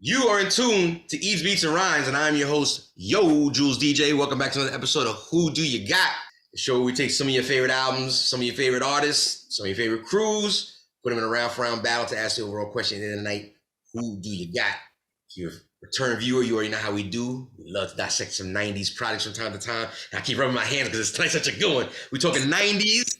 You are in tune to Eats, Beats, and Rhymes, and I'm your host, Yo, Jules DJ. Welcome back to another episode of Who Do You Got? The show where we take some of your favorite albums, some of your favorite artists, some of your favorite crews, put them in a round-for-round battle to ask the overall question at the end of the night, who do you got? If you're a return viewer, you already know how we do. We love to dissect some 90s products from time to time. And I keep rubbing my hands because it's such a good one. We're talking 90s,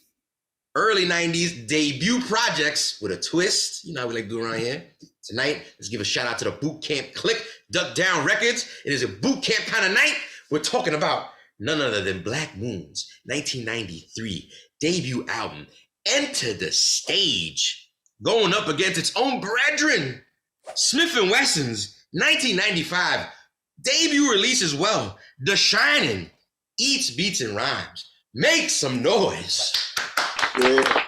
early 90s debut projects with a twist. You know how we like to do around here. Tonight, let's give a shout out to the Boot Camp Click, Duck Down Records. It is a boot camp kind of night. We're talking about none other than Black Moon's 1993 debut album, Enter the Stage, going up against its own brethren, Smith & Wesson's 1995 debut release as well, The SHININ, Eats, Beats, and Rhymes. Make some noise. Yeah.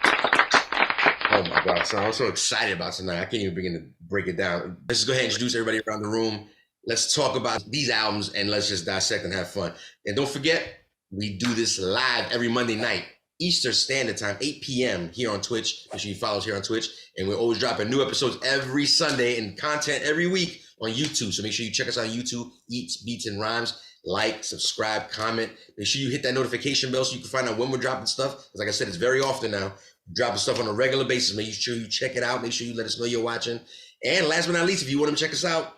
Oh my God, son, I'm so excited about tonight. I can't even begin to break it down. Let's just go ahead and introduce everybody around the room. Let's talk about these albums and let's just dissect and have fun. And don't forget, we do this live every Monday night, Eastern Standard Time, 8 p.m. here on Twitch. Make sure you follow us here on Twitch. And we're always dropping new episodes every Sunday and content every week on YouTube. So make sure you check us out on YouTube, Eats, Beats, and Rhymes. Like, subscribe, comment. Make sure you hit that notification bell so you can find out when we're dropping stuff. Because like I said, it's very often now. Dropping stuff on a regular basis. Make sure you check it out. Make sure you let us know you're watching. And last but not least, if you want to check us out,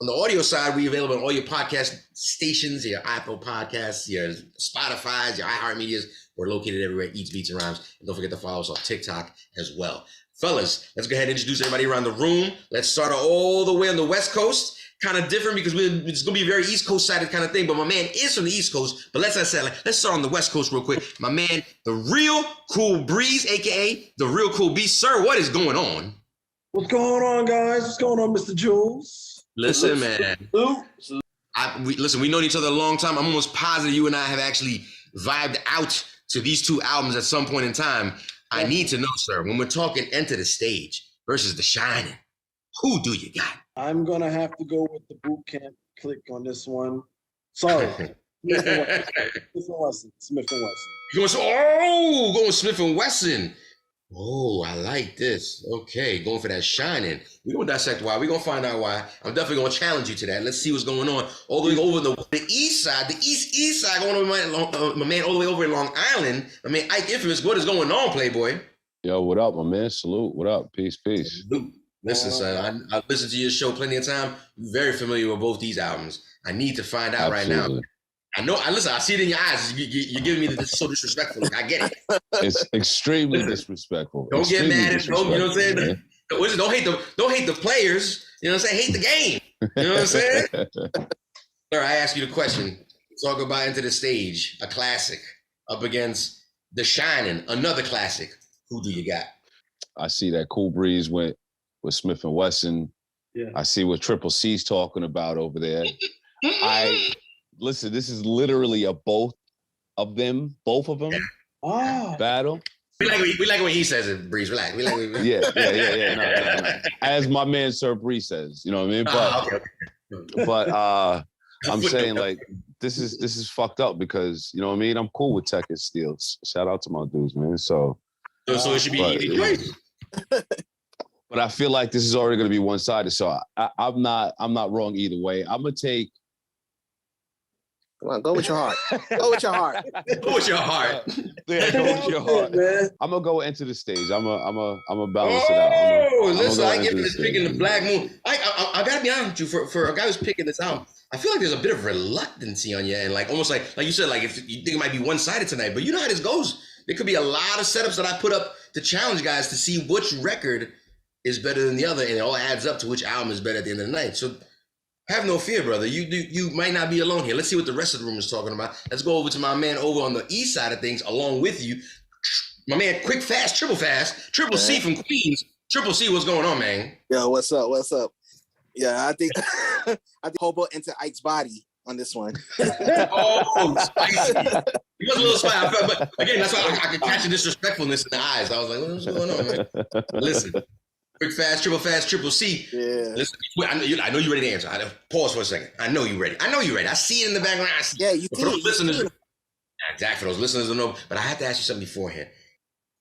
on the audio side, we're available on all your podcast stations, your Apple Podcasts, your Spotify's, your iHeartMedias. We're located everywhere, Eats, Beats, and Rhymes. And don't forget to follow us on TikTok as well. Fellas, let's go ahead and introduce everybody around the room. Let's start all the way on the West Coast. Kind of different because it's going to be a very East Coast sided kind of thing, but my man is from the East Coast. But let's start on the West Coast real quick. My man, the Real Cool Breeze, aka the Real Cool Beast. Sir, what is going on? What's going on, guys? What's going on, Mr. Jules? Listen, man. Listen, we known each other a long time. I'm almost positive you and I have actually vibed out to these two albums at some point in time. I need to know, sir, when we're talking Enter the Stage versus The SHININ, who do you got? I'm going to have to go with the Boot Camp Click on this one. Sorry. Smith & Wesson. Going Smith & Wesson. Oh, I like this. Okay, going for that SHININ. We're going to dissect why. We're going to find out why. I'm definitely going to challenge you to that. Let's see what's going on. All the way over the east side, the east side, going over my man all the way over in Long Island. I mean, Ike Infamous, what is going on, Playboy? Yo, what up, my man? Salute. What up? Peace. Salute. Listen, son, I listened to your show plenty of time. You're very familiar with both these albums. I need to find out right now. I know. Listen. I see it in your eyes. You're giving me this so disrespectful. Like, I get it. It's extremely disrespectful. Don't get mad at them. You know what I'm saying? Don't hate the players. You know what I'm saying? Hate the game. You know what I'm saying? Sir, I ask you the question. Talk about Enter the Stage, a classic, up against The SHININ, another classic. Who do you got? I see that Cool Breeze went with Smith & Wesson. Yeah. I see what Triple C's talking about over there. Listen, this is literally a both of them battle. We like what he says it, Breeze. Relax. We like what Yeah. No. As my man Sir Breeze says, you know what I mean? But I'm saying, like, this is fucked up because, you know what I mean? I'm cool with Tech and Steel. Shout out to my dudes, man. So it should be easy choice. But I feel like this is already going to be one-sided, so I'm not wrong either way. I'm gonna take. Come on, go with your heart. Go with your heart. Go with your heart. Yeah, go with your heart. I'm gonna go into the stage. I'm a balance it out. Listen, I get this picking the Black Moon. I gotta be honest with you. For a guy who's picking this out, I feel like there's a bit of reluctancy on your end, like almost like you said, like if you think it might be one-sided tonight, but you know how this goes. There could be a lot of setups that I put up to challenge guys to see which record is better than the other, and it all adds up to which album is better at the end of the night. So have no fear, brother. You might not be alone here. Let's see what the rest of the room is talking about. Let's go over to my man over on the east side of things, along with you. My man, Triple C from Queens. Triple C, what's going on, man? Yo, what's up? Yeah, I think Hobo into Ike's body on this one. Oh, spicy. He was a little spicy, but again, that's why I could catch the disrespectfulness in the eyes. I was like, what's going on, man? Listen. Quick, fast, Triple C. Yeah. Listen, I know you're ready to answer. Pause for a second. I know you're ready. I see it in the background. Yeah, you for those listeners, exactly, for those listeners don't know, but I have to ask you something beforehand.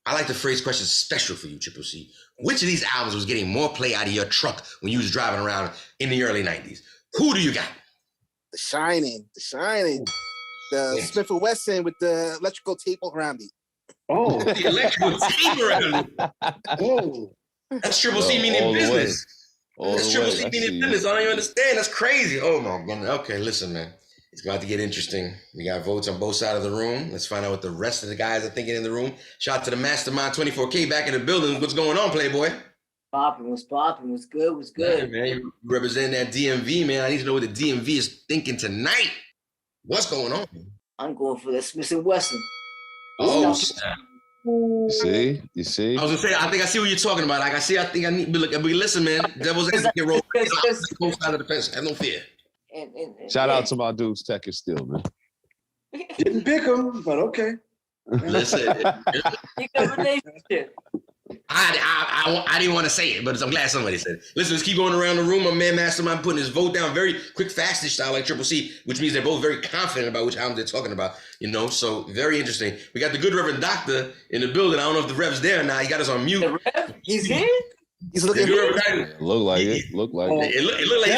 I like the phrase question special for you, Triple C. Which of these albums was getting more play out of your truck when you was driving around in the early 90s? Who do you got? The Shining. The Smith & Wesson with the electrical tape around it. Oh, The electrical tape around it. oh. That's Triple C meaning business. That's Triple C I meaning see. business. I don't even understand. That's crazy. Oh my goodness. Okay, listen, man. It's about to get interesting. We got votes on both sides of the room. Let's find out what the rest of the guys are thinking in the room. Shout out to the Mastermind 24K back in the building. What's going on, Playboy? Popping, what's popping, what's good, what's Yeah, good. man, you representing that DMV, man. I need to know what the DMV is thinking tonight. What's going on? I'm going for the Smith & Wesson. Oh, Snap. You see? I was gonna say, I think I see what you're talking about. Like, I think I need to look. But listen, man, devil's advocate role. Both sides of the fence. Have no fear. And Shout out to my dudes, Tech is still, man. Didn't pick him, but okay. Listen, You got relationship. I didn't want to say it, but I'm glad somebody said it. Listen, let's keep going around the room. My man Mastermind putting his vote down very quick, fastish style like Triple C, which means they're both very confident about which album they're talking about, you know, so very interesting. We got the good Reverend Doctor in the building. I don't know if the Rev's there now. He got us on mute. The Rev, he's here? He's The looking. good Reverend Doctor, Look like it. Look like Oh. it. it looked like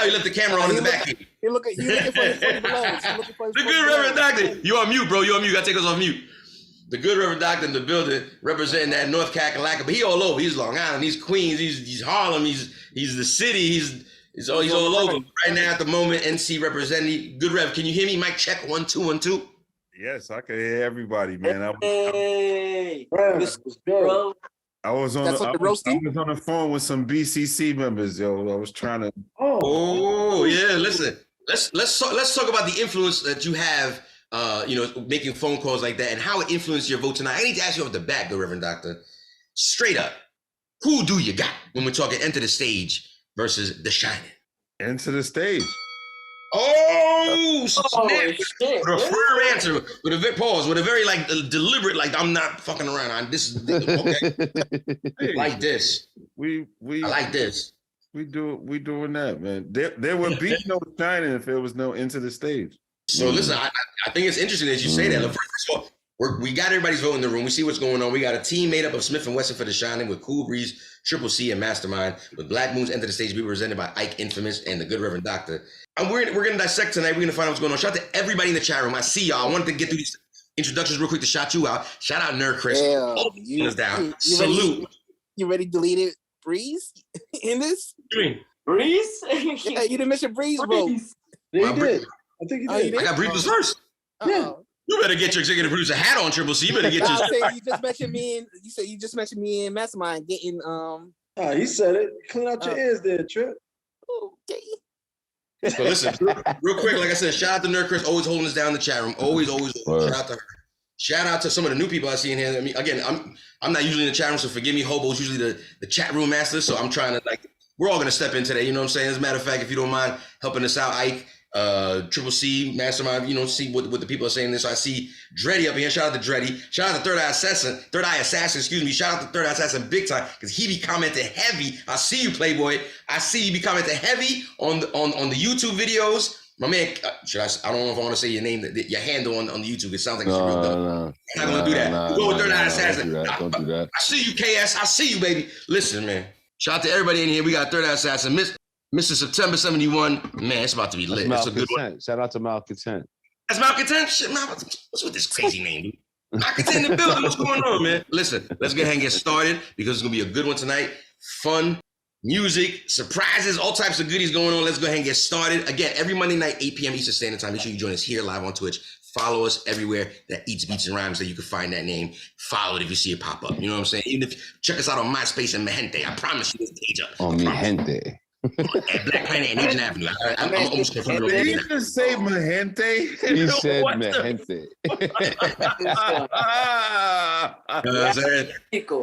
he left the camera on in the back. He looking for his belows. He looking for his The good Reverend Doctor, you on mute, bro. You on mute. You gotta take us off mute. The good Reverend Doctor in the building, representing that North Kakalaka, but he all over. He's Long Island, he's Queens, he's Harlem, he's the city, he's all over. Right now at the moment, NC representing. Good Rev, can you hear me? Mic check 1 2 1 2. Yes, I can hear everybody, man. Hey, Rev, what's let's good, go. bro? I was on. That's I what the was roasting? on the phone with some BCC members, yo. I was trying to. Oh yeah, listen. Let's talk about the influence that you have. Making phone calls like that and how it influenced your vote tonight. I need to ask you off the bat, good Reverend Doctor. Straight up, who do you got when we're talking Enter the Stage versus The Shining? Into the stage. Oh, snap. Oh, shit. With a firm answer, with a pause, with a very deliberate, I'm not fucking around. This is okay. Hey, Like this. we I like this. we doing that, man. There would be no shining if there was no into the stage. So listen, I think it's interesting that you say that. First of all, we got everybody's vote in the room. We see what's going on. We got a team made up of Smith & Wesson for The Shining with Cool Breeze, Triple C, and Mastermind. With Black Moon's Enter the Stage, we were presented by Ike Infamous and the good Reverend Doctor. And we're going to dissect tonight. We're going to find out what's going on. Shout out to everybody in the chat room. I see y'all. I wanted to get through these introductions real quick to shout you out. Shout out Nerd Chris. Yeah, Hold us down. you Salute. You ready to delete it, Breeze? In this? Breeze? Yeah, you didn't mention Breeze, bro. Breeze. Yeah, he did. I think he Oh, you did. did? I got Breeze first. Uh-oh. You better get your executive producer hat on, Triple C. You better get I your... say you just mentioned me and you just mentioned me and Mastermind getting He said it. Clean out your ears there, Trip. okay. So listen, real quick, like I said, shout out to Nerd Chris, always holding us down in the chat room. Always. Word. Shout out to her. Shout out to some of the new people I see in here. I mean, again, I'm not usually in the chat room, so forgive me. Hobo's usually the chat room master, so I'm trying to we're all gonna step in today. You know what I'm saying? As a matter of fact, if you don't mind helping us out, Ike, Triple C, Mastermind, see what the people are saying this. So I see Dreddy up here. Shout out to Dreddy. Shout out to Third Eye Assassin, excuse me. Shout out to Third Eye Assassin big time, because he be commenting heavy. I see you, Playboy. I see you be commenting heavy on the YouTube videos. My man, I don't know if I want to say your name, your handle on the YouTube. It sounds like it's real dumb. No. I'm not gonna do that. Go with Third Eye Assassin. Don't do that. I see you, KS. I see you, baby. Listen, man. Shout out to everybody in here. We got Third Eye Assassin, Mr. September 71. Man, it's about to be lit. It's a good one. Shout out to Malcontent. That's Malcontent? Shit, what's with this crazy name, dude? Malcontent in the building. What's going on, man? Listen, let's go ahead and get started because it's gonna be a good one tonight. Fun, music, surprises, all types of goodies going on. Let's go ahead and get started. Again, every Monday night, 8 p.m. Eastern Standard Time. Make sure you join us here live on Twitch. Follow us everywhere that eats, beats, and rhymes that you can find that name. Follow it if you see it pop up. You know what I'm saying? Even if check us out on MySpace and Mahente. I promise you this page up. On mi gente. At Black Planet and Agent Avenue. I'm almost confirmed. Did you just say Mahente? He said What mi the- gente.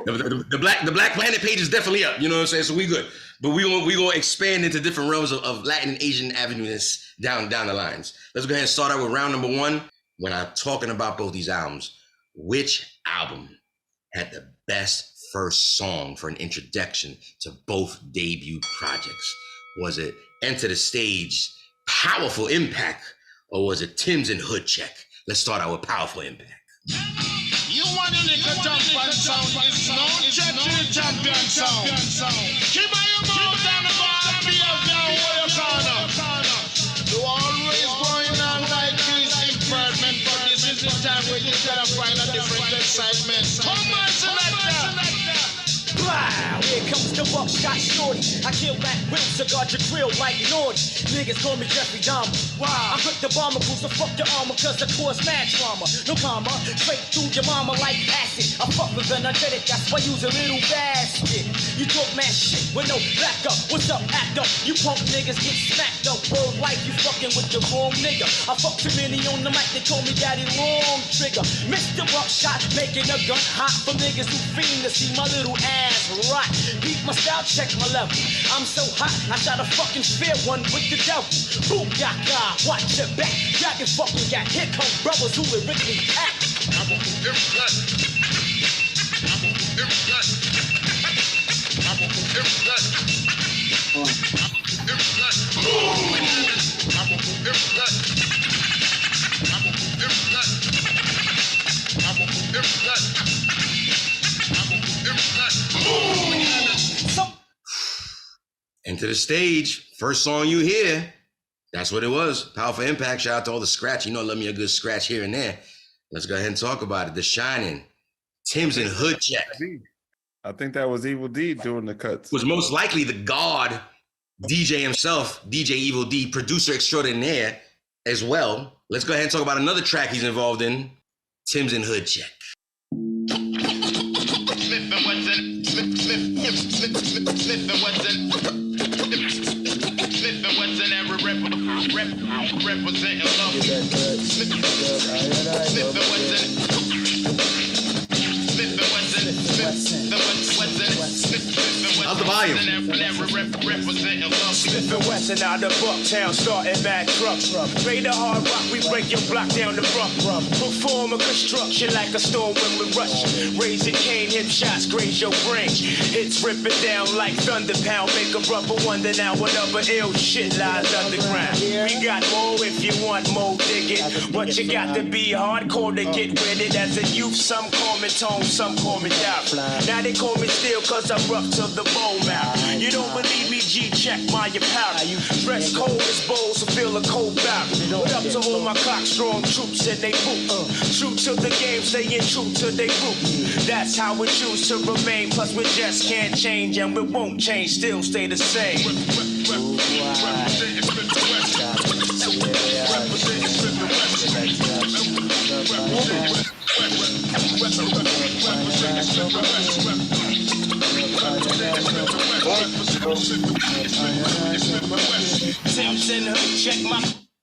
The Black Planet page is definitely up. You know what I'm saying? So we good. But we gonna expand into different realms of Latin and Asian avenues down the lines. Let's go ahead and start out with round number one. When I'm talking about both these albums, which album had the best first song for an introduction to both debut projects? Was it Enter the Stage, Powerful Impact, or was it TIMBZ and Hood Check? Let's start out with Powerful Impact. You one unique jump and sound is known. Check the champion sound. Keep your mouth down the bar, be a now where you corner. You always going on like this improvement, but this is the time where you gotta find a different excitement. Come on, selector. Wow, here comes the buckshot shorty. I kill that whip, cigar your grill like naughty. Niggas call me Jeffrey Dahmer. Wow, I put the bomber crew, so fuck your armor, cause I cause mad trauma. No comma, straight through your mama like acid. I fuck with an energetic, that's why use a little basket. You talk mad shit with no backup. What's up, act up? You punk niggas get smacked up. World life, you fucking with the wrong nigga. I fuck too many on the mic, they call me Daddy Long Trigger. Mr. Buckshot, making a gun hot for niggas who fiend to see my little ass rock. Beat my style, check my level. I'm so hot, I shot a fucking fair one with the devil. Booyaka, watch your back. Dragon fucking got. Here come brothers who lyrically act. I'm a impact. I'm a impact. I'm a impact. I'm a impact. I'm a impact. I'm a impact. I'm a impact. Enter the stage. First song you hear. That's what it was. Powerful Impact. Shout out to all the scratch. You know, I love me a good scratch here and there. Let's go ahead and talk about it. The Shining, TIMBZ and Hood Check. I think that was Evil D doing the cuts. Was most likely the God DJ himself, DJ Evil D, producer extraordinaire as well. Let's go ahead and talk about another track he's involved in. TIMBZ and Hood Check. Representing love. How's the volume? Smith and Wesson out of Bucktown, starting mad truck. Raid the hard rock, we break your block down the rough. Perform a construction like a storm when we rush. Raise your cane, hip shots, graze your brain. Hits ripping down like thunder pound. Make a brother wonder now what other ill shit lies underground. We got more if you want more digging. But you got to be hardcore to get with it. As a youth, some call me tone, some call me doubt. Now they call me steel cause I'm rough to the bone mouth. You don't believe me, G, check my powder. Dress cold as bowls, so feel a cold bout. What up to all my clock strong troops and they boot. True to the game, staying true to they root. That's how we choose to remain. Plus we just can't change and we won't change, still stay the same.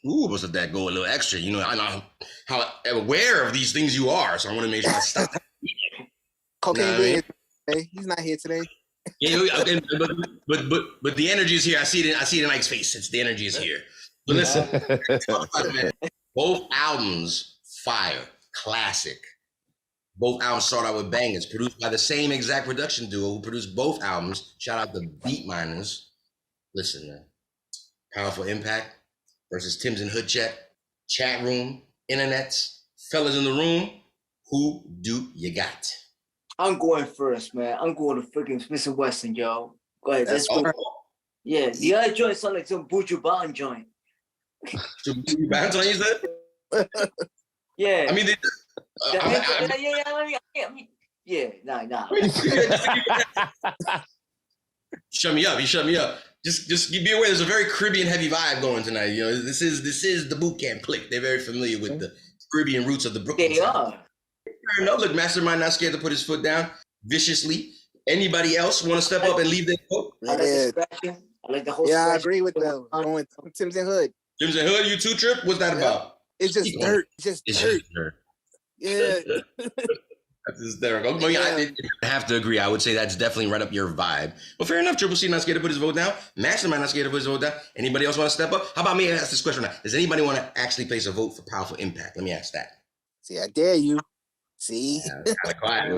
Ooh, must let that go a little extra. You know, I know how aware of these things you are, so I want to make sure I stop. Cocaine Bear, hey, he's not here today. Yeah, but the energy is here. I see it in Ike's face. It's the energy is here. But listen, both albums fire, classic. Both albums start out with bangers, produced by the same exact production duo who produced both albums. Shout out the Beat Miners. Listen, man. Powerful Impact versus TIMBZ and Hood Check. Chat room, internets, fellas in the room. Who do you got? I'm going first, man. I'm going to freaking Smith and Wesson, yo. Go ahead. That's Let's go. Yeah, the other joint sound like some Buju Ban joint. Buju Ban joint, you said? Yeah. I mean, nah. Shut me up. You shut me up. Just be aware. There's a very Caribbean heavy vibe going tonight. You know, this is the boot camp clique. They're very familiar with the Caribbean roots of the Brooklyn. They are. Fair enough. Look, Mastermind not scared to put his foot down viciously. Anybody else want to step up and leave their vote? I like the scratching. I like the whole. Yeah, I agree with them. Going with TIMBZ and Hood. TIMBZ and Hood, you too, Trip? What's that about? It's just dirt. It's just dirt. Yeah. That's hysterical. I mean, I have to agree. I would say that's definitely right up your vibe. But fair enough. Triple C not scared to put his vote down. Mastermind not scared to put his vote down. Anybody else want to step up? How about me ask this question now? Does anybody want to actually place a vote for Powerful Impact? Let me ask that. See, I dare you. See? Kind of quiet.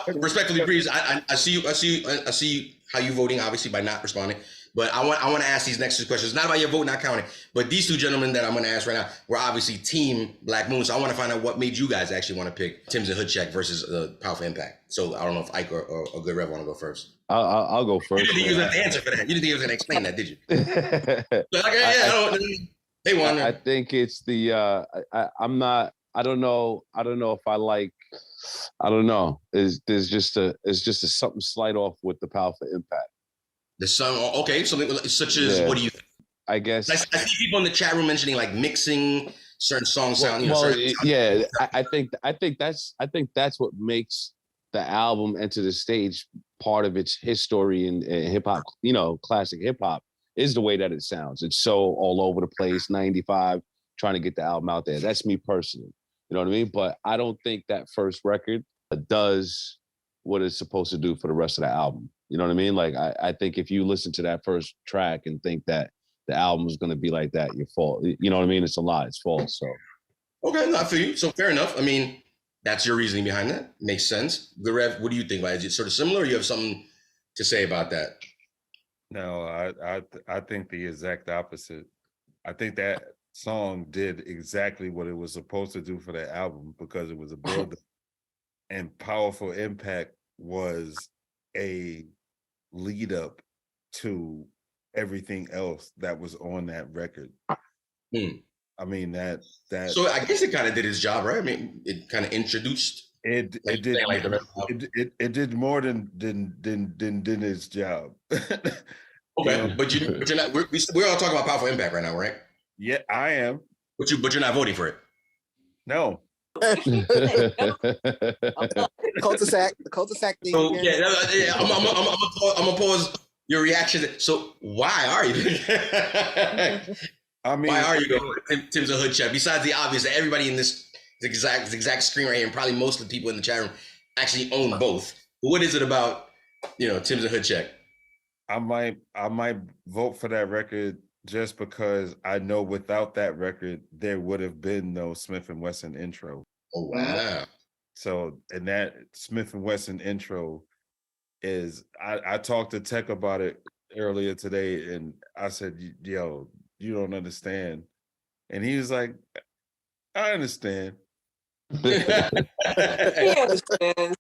I'm respectfully, Breeze. I see you how you voting, obviously, by not responding. But I want to ask these next two questions. It's not about your vote, not counting. But these two gentlemen that I'm going to ask right now were obviously Team Black Moon. So I want to find out what made you guys actually want to pick TIMBZ and CHEK versus Powerful Impact. So I don't know if Ike or Good Rev want to go first. I'll go first. You didn't think you was going to answer for that. You didn't think you was going to explain that, did you? They won. I think it's the I'm not. I don't know if I like. I don't know. It's just a something slight off with the Powerful Impact. The song, okay, something such as what do you think? I guess I see people in the chat room mentioning like mixing certain songs sound. I think that's what makes the album Enter the Stage part of its history in hip hop. You know, classic hip hop is the way that it sounds. It's so all over the place. 95, trying to get the album out there. That's me personally. You know what I mean? But I don't think that first record does what it's supposed to do for the rest of the album. You know what I mean? Like, I think if you listen to that first track and think that the album is going to be like that, you're false. You know what I mean? It's a lie. It's false. So. Okay, not for you. So fair enough. I mean, that's your reasoning behind that. Makes sense. The Rev, what do you think about it? Is it sort of similar or you have something to say about that? No, I think the exact opposite. I think that song did exactly what it was supposed to do for that album because it was a build-up. And Powerful Impact was a lead up to everything else that was on that record. I mean that so I guess it kind of did its job, right? I mean, it kind of introduced it did more than its job. Okay, Yeah. but you're not. We're all talking about Powerful Impact right now, right? Yeah, I am. But you're not voting for it. No. Cul-de-sac, the cul-de-sac thing. So I'm gonna pause your reaction. So why are you? I mean, why are you going with TIMBZ and CHEK? Besides the obvious that everybody in this exact screen right here, and probably most of the people in the chat room actually own both. But what is it about TIMBZ and CHEK? I might vote for that record just because I know without that record there would have been no Smith and Wesson intro. Oh wow! So, and that Smith and Wesson intro is I talked to Tech about it earlier today, and I said, "Yo, you don't understand," and he was like, "I understand." He understands.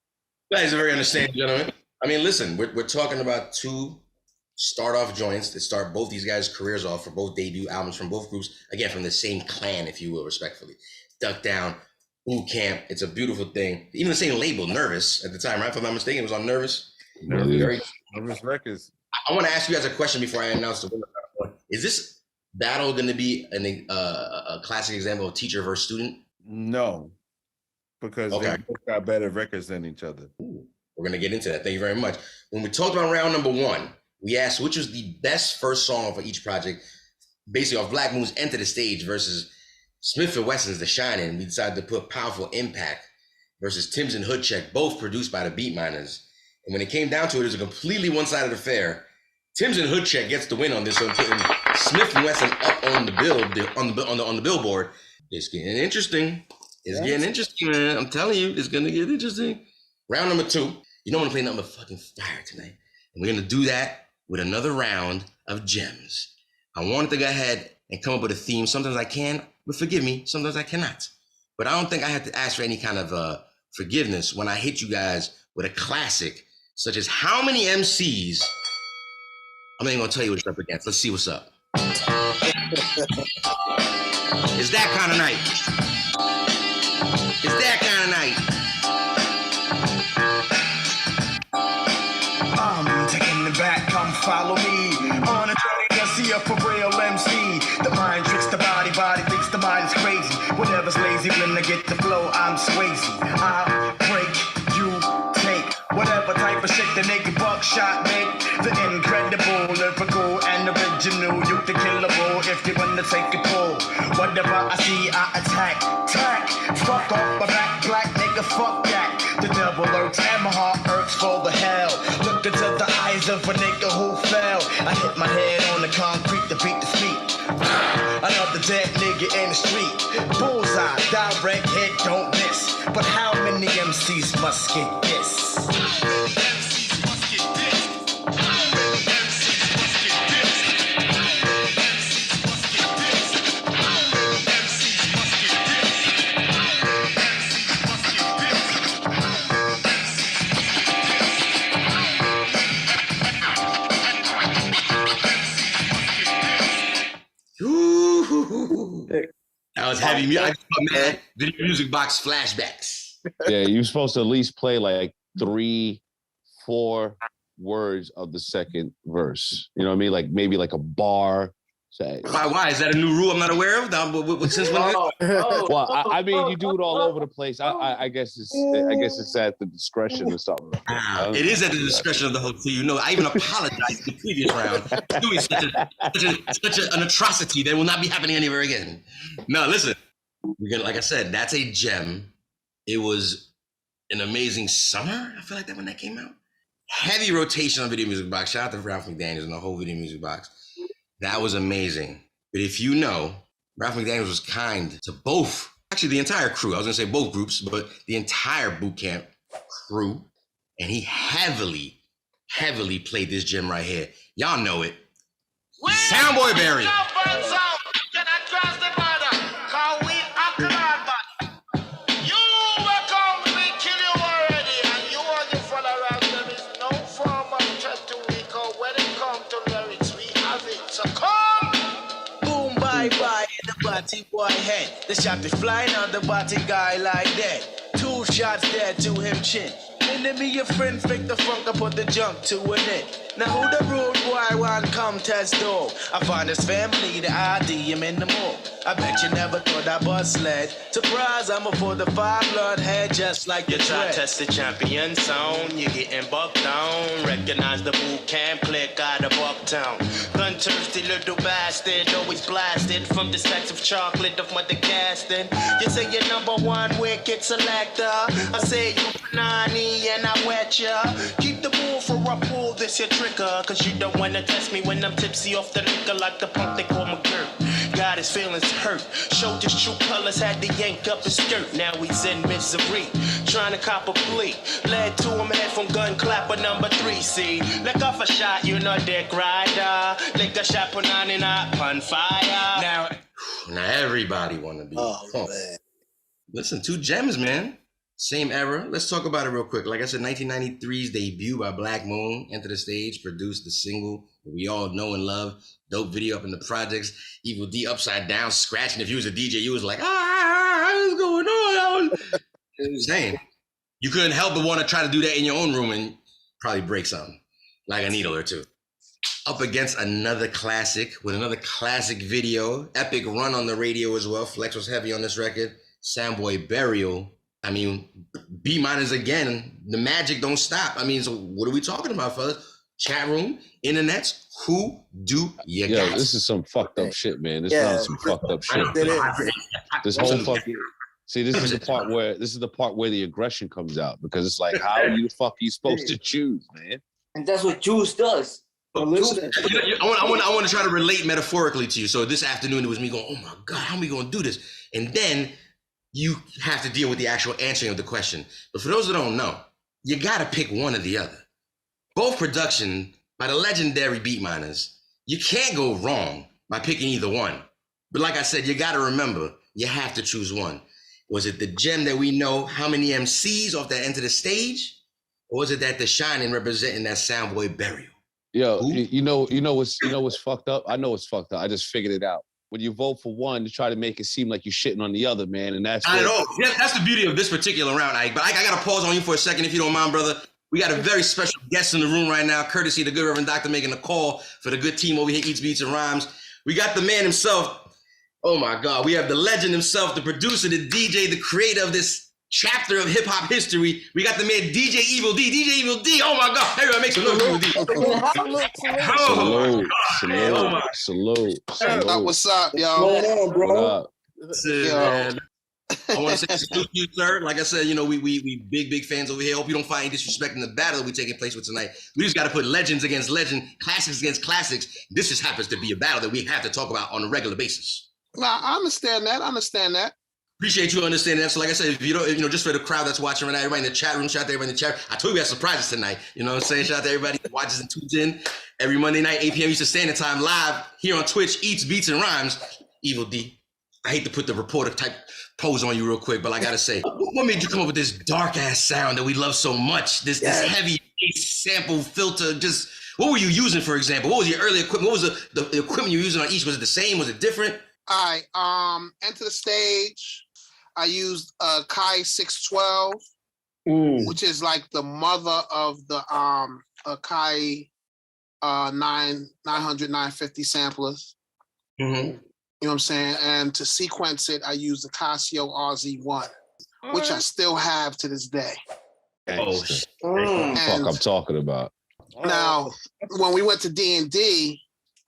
Guys are very understanding, gentlemen. I mean, listen, we're talking about two start-off joints that start both these guys' careers off for both debut albums from both groups, again, from the same clan, if you will, respectfully. Duck Down, Boot Camp, it's a beautiful thing. Even the same label, Nervous, at the time, right? If I'm not mistaken, it was on Nervous. Nervous Records. I want to ask you guys a question before I announce the winner. Is this battle going to be a classic example of teacher versus student? No, because they both got better records than each other. Ooh, we're going to get into that. Thank you very much. When we talked about round number one, we asked which was the best first song for each project, basically off Black Moon's Enter the Stage versus Smith & Wesson's The Shinin'. We decided to put Powerful Impact versus TIMBZ and CHEK, both produced by the Beatminers. And when it came down to it, it was a completely one-sided affair. TIMBZ and CHEK gets the win on this one, putting Smith & Wesson up on the billboard. It's getting interesting. It's getting interesting, man. I'm telling you, it's gonna get interesting. Round number two. You know I'm gonna play nothing but fucking fire tonight. And we're gonna do that with another round of gems. I wanted to go ahead and come up with a theme. Sometimes I can, but forgive me, sometimes I cannot. But I don't think I have to ask for any kind of forgiveness when I hit you guys with a classic, such as how many MCs? I'm not even gonna tell you what it's up against. Let's see what's up. It's that kind of night. It's that kind of night. I'm taking the back, come follow me. On a journey to see a for real MC. The mind tricks the body thinks the mind is crazy. Whatever's lazy, when I get the flow, I'm swayzy. I break, you take. Whatever type of shit the naked buckshot make. The incredible, lyrical, and original. You the killable if you wanna take a pull. Whatever I see, I attack. Fuck off my back, black nigga, fuck that. The devil lurks and my heart irks for the hell. Look into the eyes of a nigga who fell. I hit my head on the concrete to beat the speed. Another dead nigga in the street. Bullseye, direct hit, don't miss. But how many MCs must get this? That was heavy music. I just thought, man, video music box flashbacks. Yeah, you're supposed to at least play like 3, 4 words of the second verse. You know what I mean? Like maybe like a bar. Say. Why? Is that a new rule I'm not aware of? Since when? Well, I mean, you do it all over the place. I guess it's at the discretion or something. It is at the discretion of the host. So you know, I even apologized in the previous round for doing such an atrocity that will not be happening anywhere again. No, listen, like I said, that's a gem. It was an amazing summer. I feel like that when that came out. Heavy rotation on Video Music Box. Shout out to Ralph McDaniels and the whole Video Music Box. That was amazing. But if you know, Ralph McDaniels was kind to both, actually the entire crew. I was gonna say both groups, but the entire boot camp crew. And he heavily played this gem right here. Y'all know it. Soundboy Burial. Boy head, the shot is flying on the body guy like that. 2 shots dead to him chin. Enemy your friend fake the funk, I put the jump to an end. Now who the rude boy want come test dog? I find his family, the ID him in the mall. I bet you never thought I bust sled. Surprise, I'm a for the 5 blood head just like you try test the champion zone. You getting BUCKTOWN. Recognize the boot camp, click out of BUCKTOWN. Gun thirsty little bastard, always blasted from the stacks of chocolate of mother casting. You say you're #1 wicked selector. I say you Nani and I wet ya. Keep the bull for a pull this your trigger. Cause you don't wanna test me when I'm tipsy off the liquor like the pump they call McGirt. Got his feelings hurt. Showed his true colors, had to yank up his skirt. Now he's in misery, trying to cop a plea. Led to him head from gun clapper #3. See, lick off a shot, you know dick rider. Lick a shot, put on and up on fire. Now everybody wanna be. Man. Listen, 2 gems, man. Same era. Let's talk about it real quick. Like I said, 1993's debut by Black Moon, Enter the Stage, produced the single we all know and love. Dope video up in the projects. Evil D upside down, scratching. If you was a DJ, you was like, what's going on? Insane. You couldn't help but want to try to do that in your own room and probably break something, like a needle or 2. Up against another classic with another classic video. Epic run on the radio as well. Flex was heavy on this record. Soundboy Burial. I mean, B- again, the magic don't stop. I mean, so what are we talking about, fellas? Chat room, internets, who do you got? This is some fucked up shit, man. This is some fucked up shit. This whole fucking... See, this is the part where the aggression comes out, because it's like, how the fuck are you supposed to choose, man? And that's what Juice does. Listen, I want to try to relate metaphorically to you. So this afternoon it was me going, oh my God, how are we going to do this? And then you have to deal with the actual answering of the question. But for those that don't know, you got to pick one or the other. Both production by the legendary Beatminers. You can't go wrong by picking either one. But like I said, you got to remember, you have to choose one. Was it the gem that we know how many MCs off that Enter the Stage? Or was it that the SHININ representing that Soundboy Burial? Yo, you know what's fucked up? I know it's fucked up. I just figured it out. When you vote for one, to try to make it seem like you're shitting on the other, man, and that's I know. Yeah, that's the beauty of this particular round, Ike. But I got to pause on you for a second, if you don't mind, brother. We got a very special guest in the room right now, courtesy of the good Reverend Doctor making a call for the good team over here, Eats, Beats, and Rhymes. We got the man himself. Oh my God, we have the legend himself, the producer, the DJ, the creator of this chapter of hip hop history. We got the man DJ Evil D. DJ Evil D. Oh my God, everybody make some noise, Evil D. Salute. What's up, y'all? what's going on, bro? What up? Man. I want to say salute to you, sir. Like I said, you know, we big fans over here. Hope you don't find any disrespect in the battle that we're taking place with tonight. We just got to put legends against legend, classics against classics. This just happens to be a battle that we have to talk about on a regular basis. Nah, I understand that. Appreciate you understanding that. So like I said, if you don't, just for the crowd that's watching right now, everybody in the chat room, shout out to everybody in the chat. I told you we had surprises tonight. You know what I'm saying? Shout out to everybody who watches and tunes in every Monday night, 8 p.m. Eastern Standard Time, live here on Twitch, Eats, Beats, and Rhymes. Evil D. I hate to put the reporter type pose on you real quick, but I gotta say, what made you come up with this dark ass sound that we love so much? This heavy sample filter, just what were you using, for example? What was your early equipment? What was the equipment you were using on each? Was it the same? Was it different? All right. Enter the Stage. I used Kai 612, which is like the mother of the Kai 900, 950 samplers. Mm-hmm. You know what I'm saying? And to sequence it, I used the Casio RZ1, which I still have to this day. Oh, Gangster. shit. Fuck, I'm talking about. Now, when we went to D&D,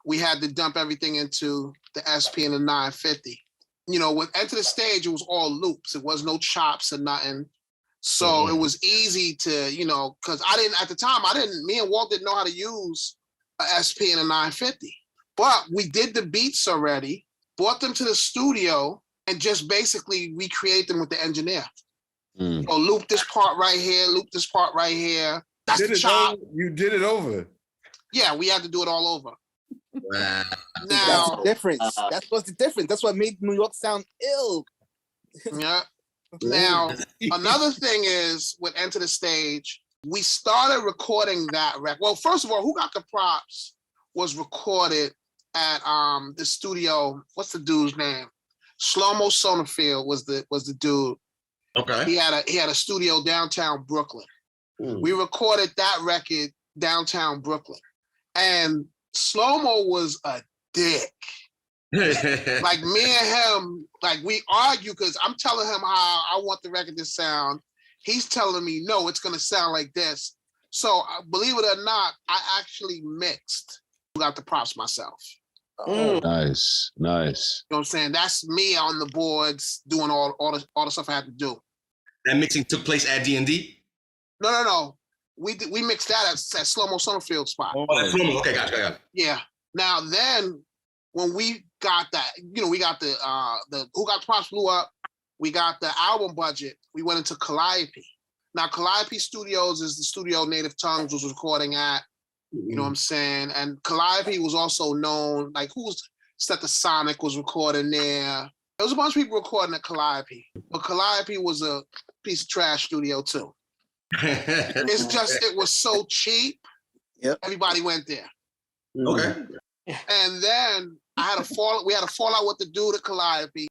we had to dump everything into the SP and the 950. You know, with Enter the Stage, it was all loops. It was no chops or nothing. So it was easy to, you know, because at the time, me and Walt didn't know how to use a SP and a 950. But we did the beats already, brought them to the studio, and just basically recreate them with the engineer. So loop this part right here, loop this part right here. That's the chop. You did it over. Yeah, we had to do it all over. Wow. That's Now, the difference. That's what's the difference. That's what made New York sound ill. yeah. Now, another thing is with Enter the Stage, we started recording that record. Well, first of all, Who Got the Props was recorded at the studio. What's the dude's name? Shlomo Sonnenfeld was the dude. Okay. He had a studio downtown Brooklyn. We recorded that record downtown Brooklyn. And Shlomo was a dick. Like me and him, like we argue because I'm telling him how I want the record to sound. He's telling me, no, it's gonna sound like this. So believe it or not, I actually mixed Who Got the Props myself. Nice. You know what I'm saying? That's me on the boards doing all the stuff I had to do. That mixing took place at D&D? No. We mixed that at Shlomo Sonnenfeld's spot. Oh, that's Shlomo. Okay, gotcha. Yeah. Now then, when we got that, you know, we got the Who Got the Props blew up. We got the album budget. We went into Calliope. Now Calliope Studios is the studio Native Tongues was recording at. You know what I'm saying? And Calliope was also known, like Set the Sonic was recording there. There was a bunch of people recording at Calliope, but Calliope was a piece of trash studio too. It's just, it was so cheap. Yep. Everybody went there. Okay. And then we had a fallout with the dude at Calliope.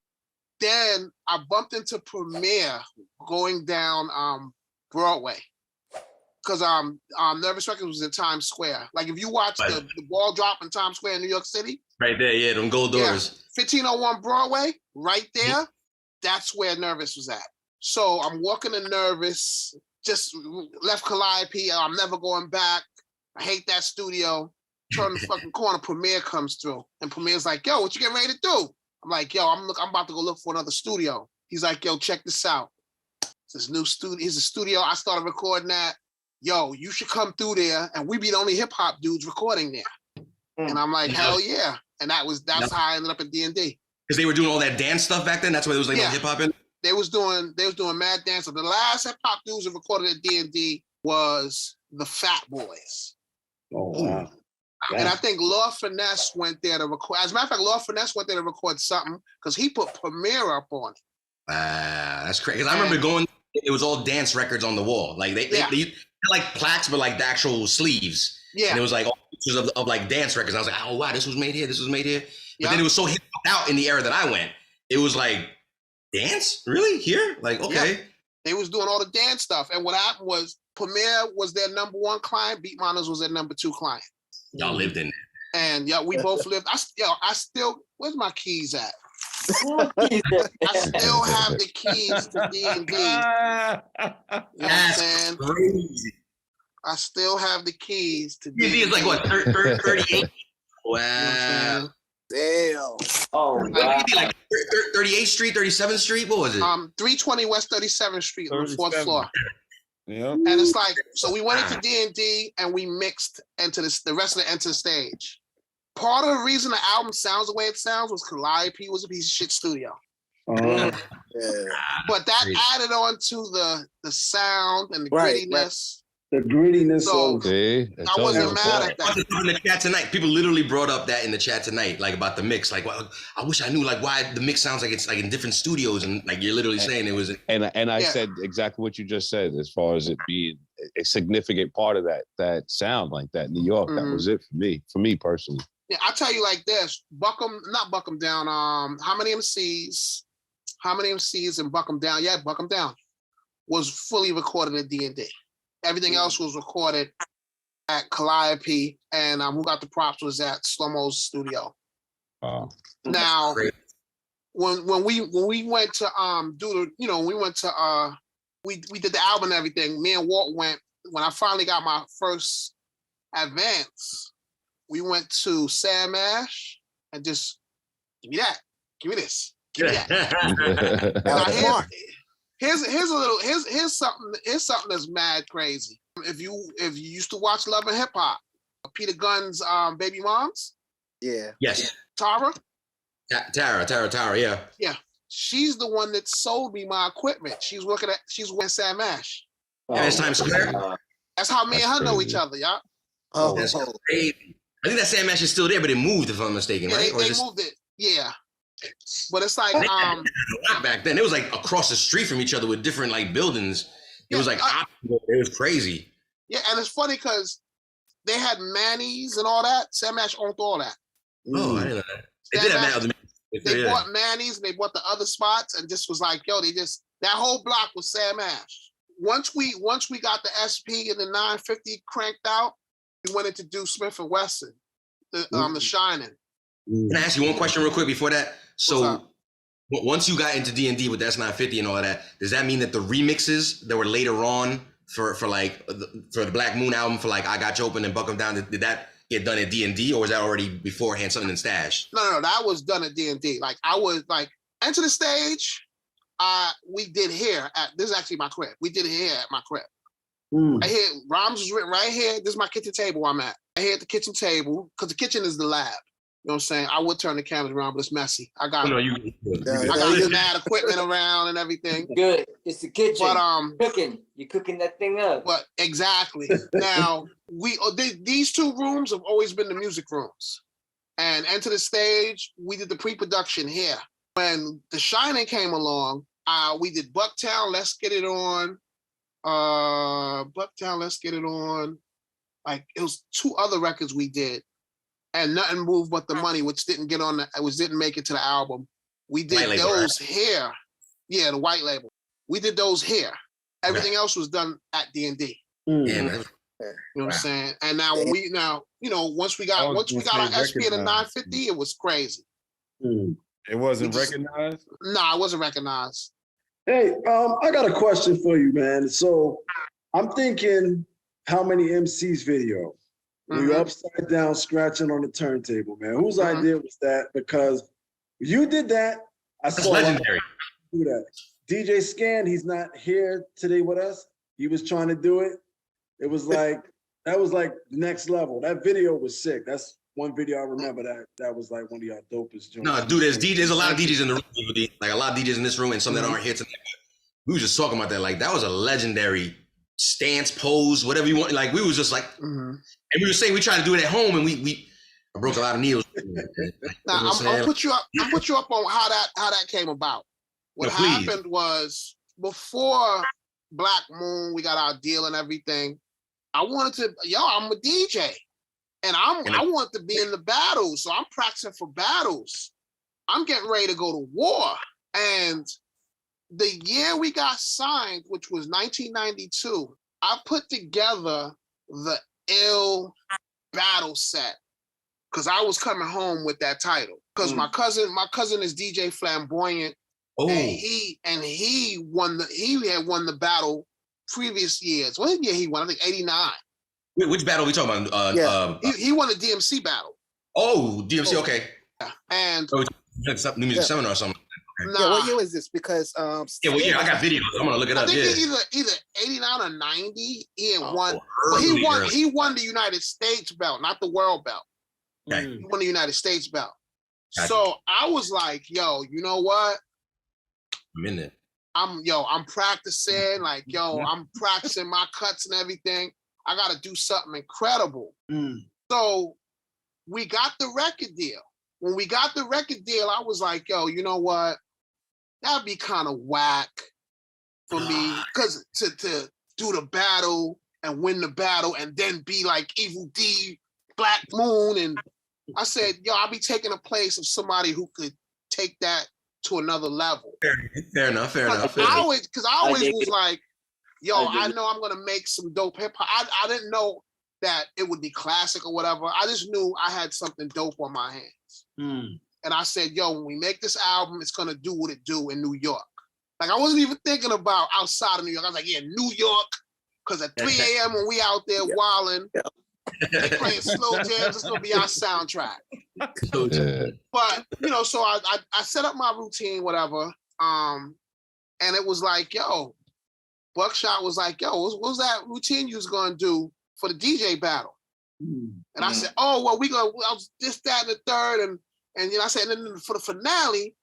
Then I bumped into Premiere going down Broadway. Because Nervous Records was in Times Square. Like if you watch the ball drop in Times Square in New York City. Right there, yeah, them gold doors. 1501 Broadway, right there, that's where Nervous was at. So I'm walking to Nervous, just left Calliope, I'm never going back. I hate that studio. Turn the fucking corner, Premiere comes through. And Premiere's like, yo, what you getting ready to do? I'm like, yo, I'm about to go look for another studio. He's like, yo, check this out. It's this new studio. He's a studio. I started recording that. Yo, you should come through there. And we be the only hip hop dudes recording there. And I'm like, hell yeah. And that's how I ended up at D&D. Because they were doing all that dance stuff back then? That's why there was like no hip hop in? They was doing mad dance. The last hip hop dudes that recorded at D&D was the Fat Boys. Oh, wow. And I think Lord Finesse went there to record. As a matter of fact, Lord Finesse went there to record something because he put Premiere up on it. That's crazy. I remember going, it was all dance records on the wall. Like they had like plaques, but like the actual sleeves. Yeah. And it was like all pictures of like dance records. I was like, oh wow, this was made here. This was made here. But then it was so hip out in the era that I went. It was like, dance? Really? Here? Like, okay. Yeah. They was doing all the dance stuff. And what happened was Premiere was their #1 client. Beatminerz was their #2 client. Y'all lived in it. And yeah, we both lived. I still, where's my keys at? I still have the keys to D&D. You know what I'm saying? Crazy. I still have the keys to D&D is like what, 38? Wow. Damn. Oh, wow. Like 38th Street, 37th Street? What was it? 320 West 37th Street on the 4th floor. Yeah. And it's like, so we went into D&D and we mixed into the rest of the Enter the Stage. Part of the reason the album sounds the way it sounds was Calliope was a piece of shit studio. Yeah. But that added on to the sound and the grittiness. The grittiness So, of I wasn't mad at that. In the chat tonight, people literally brought up that in the chat tonight, like about the mix. Like, well, I wish I knew like why the mix sounds like it's like in different studios, and like you're literally saying it was. And I said exactly what you just said, as far as it being a significant part of that sound, like that New York. That was it for me personally. Yeah, I tell you like this, Buck 'em Down. How many MCs? How many MCs and Buck 'em Down? Yeah, Buck 'em Down was fully recorded at D&D. Everything else was recorded at Calliope, and who got the props was at Slow-Mo's studio. Now, when we went to we did the album and everything. Me and Walt went when I finally got my first advance. We went to Sam Ash and just give me that, give me this, give me that. Now, here's something that's mad crazy. If you used to watch Love and Hip Hop, Peter Gunn's baby moms. Yeah. Yes. Tara, yeah. Yeah. She's the one that sold me my equipment. She's working Sam Ash. Yeah, it's Times Square. That's how me and her know each other, y'all. Oh, That's crazy. I think that Sam Ash is still there, but it moved, if I'm mistaken, Yeah, right? they moved it. Yeah. But it's like back then, it was like across the street from each other with different like buildings. It was like it was crazy. Yeah, and it's funny because they had Manny's and all that. Sam Ash owned all that. Oh, I didn't know that. They did have other. They bought Manny's and they bought the other spots and just was like, yo, that whole block was Sam Ash. Once we got the SP and the 950 cranked out, we wanted to do Smith and Wesson, the Shinin. Can I ask you one question real quick before that? So once you got into D&D with the S950 and all of that, does that mean that the remixes that were later on for the Black Moon album for like I Got You Open and Buck 'em Down, did that get done at D&D or was that already beforehand something in Stash? No, that was done at D&D. Like I was like, Enter the Stage, we did here at, this is actually my crib. We did it here at my crib. Right here, rhymes was written right here. This is my kitchen table I'm at. Right here at the kitchen table, because the kitchen is the lab. You know what I'm saying? I would turn the cameras around, but it's messy. I got mad equipment around and everything. Good. It's the kitchen. But cooking. You're cooking that thing up. But exactly. Now these two rooms have always been the music rooms. And Enter the Stage, we did the pre-production here. When The Shining came along, we did Bucktown, Let's Get It On. Bucktown, Let's Get It On. Like it was 2 other records we did. And Nothing Moved But the Money, which didn't make it to the album. We did those here. Yeah, the white label. We did those here. Everything else was done at D&D. You know what I'm saying? And now once we got our SP and the 950, it was crazy. It wasn't recognized? Nah, it wasn't recognized. Hey, I got a question for you, man. So I'm thinking, how many MCs video? You're upside down scratching on the turntable, man. Whose idea was that? Because you did that. I saw legendary. Do that. DJ Scan, he's not here today with us. He was trying to do it. It was like that was like next level. That video was sick. That's one video I remember that was like one of y'all dopest joints. No, dude, there's a lot of DJs in the room, like a lot of DJs in this room, and some that aren't here tonight. We were just talking about that. Like that was a legendary stance, pose, whatever you want. Like we was just like, and we were saying we tried to do it at home, and I broke a lot of needles. Now I'll put you up on how that came about. What happened was before Black Moon, we got our deal and everything. I wanted to, I'm a DJ, and I want to be in the battles, so I'm practicing for battles. I'm getting ready to go to war, and the year we got signed, which was 1992, I put together the ill battle set because I was coming home with that title. Because my cousin is DJ Flamboyant, and he had won the battle previous years. What year he won? I think 89. Which battle are we talking about? He won the DMC battle. Oh, DMC, okay. And New Music Seminar or something. Nah. Yeah, what year was this? Because I got videos. I'm gonna look it up. I think either 89 or 90. He had won. But he won the United States belt, not the world belt. Okay. He won the United States belt. Gotcha. So I was like, yo, you know what? I'm in it. I'm practicing, I'm practicing my cuts and everything. I gotta do something incredible. So we got the record deal. When we got the record deal, I was like, yo, you know what? That'd be kind of whack for me. Because to do the battle and win the battle and then be like Evil D, Black Moon, and I said, yo, I'll be taking the place of somebody who could take that to another level. Fair enough. I always was like, yo, I dig know I'm gonna make some dope hip hop. I didn't know that it would be classic or whatever. I just knew I had something dope on my hands. And I said, yo, when we make this album, it's gonna do what it do in New York. Like, I wasn't even thinking about outside of New York. I was like, yeah, New York, because at 3 a.m. when we out there wilding, playing slow jams, it's gonna be our soundtrack. But you know, so I set up my routine, whatever. And it was like, yo, Buckshot was like, yo, what was that routine you was gonna do for the DJ battle? And I said, oh, well, we gonna this, that, and the third, and you know, I said, and then for the finale,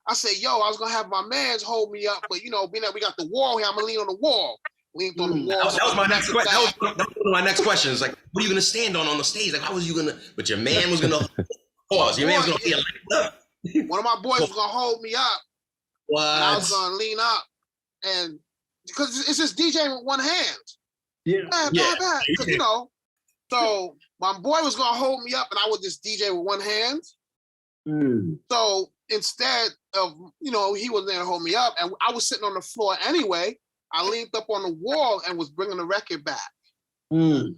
I said, yo, I was gonna have my mans hold me up, but you know, being that we got the wall here, I'm gonna lean on the wall. Leaned on the wall. That was my next question. That was one of my next questions. Like, what are you gonna stand on the stage? Like, how was you gonna? But your man was gonna pause. Your man was gonna be like, one of my boys was gonna hold me up. What? And I was gonna lean up, and because it's just DJing with one hand. Bad. Because you know, so my boy was gonna hold me up, and I would just DJ with one hand. So instead of, you know, he was there to hold me up, and I was sitting on the floor anyway. I leaned up on the wall and was bringing the record back. The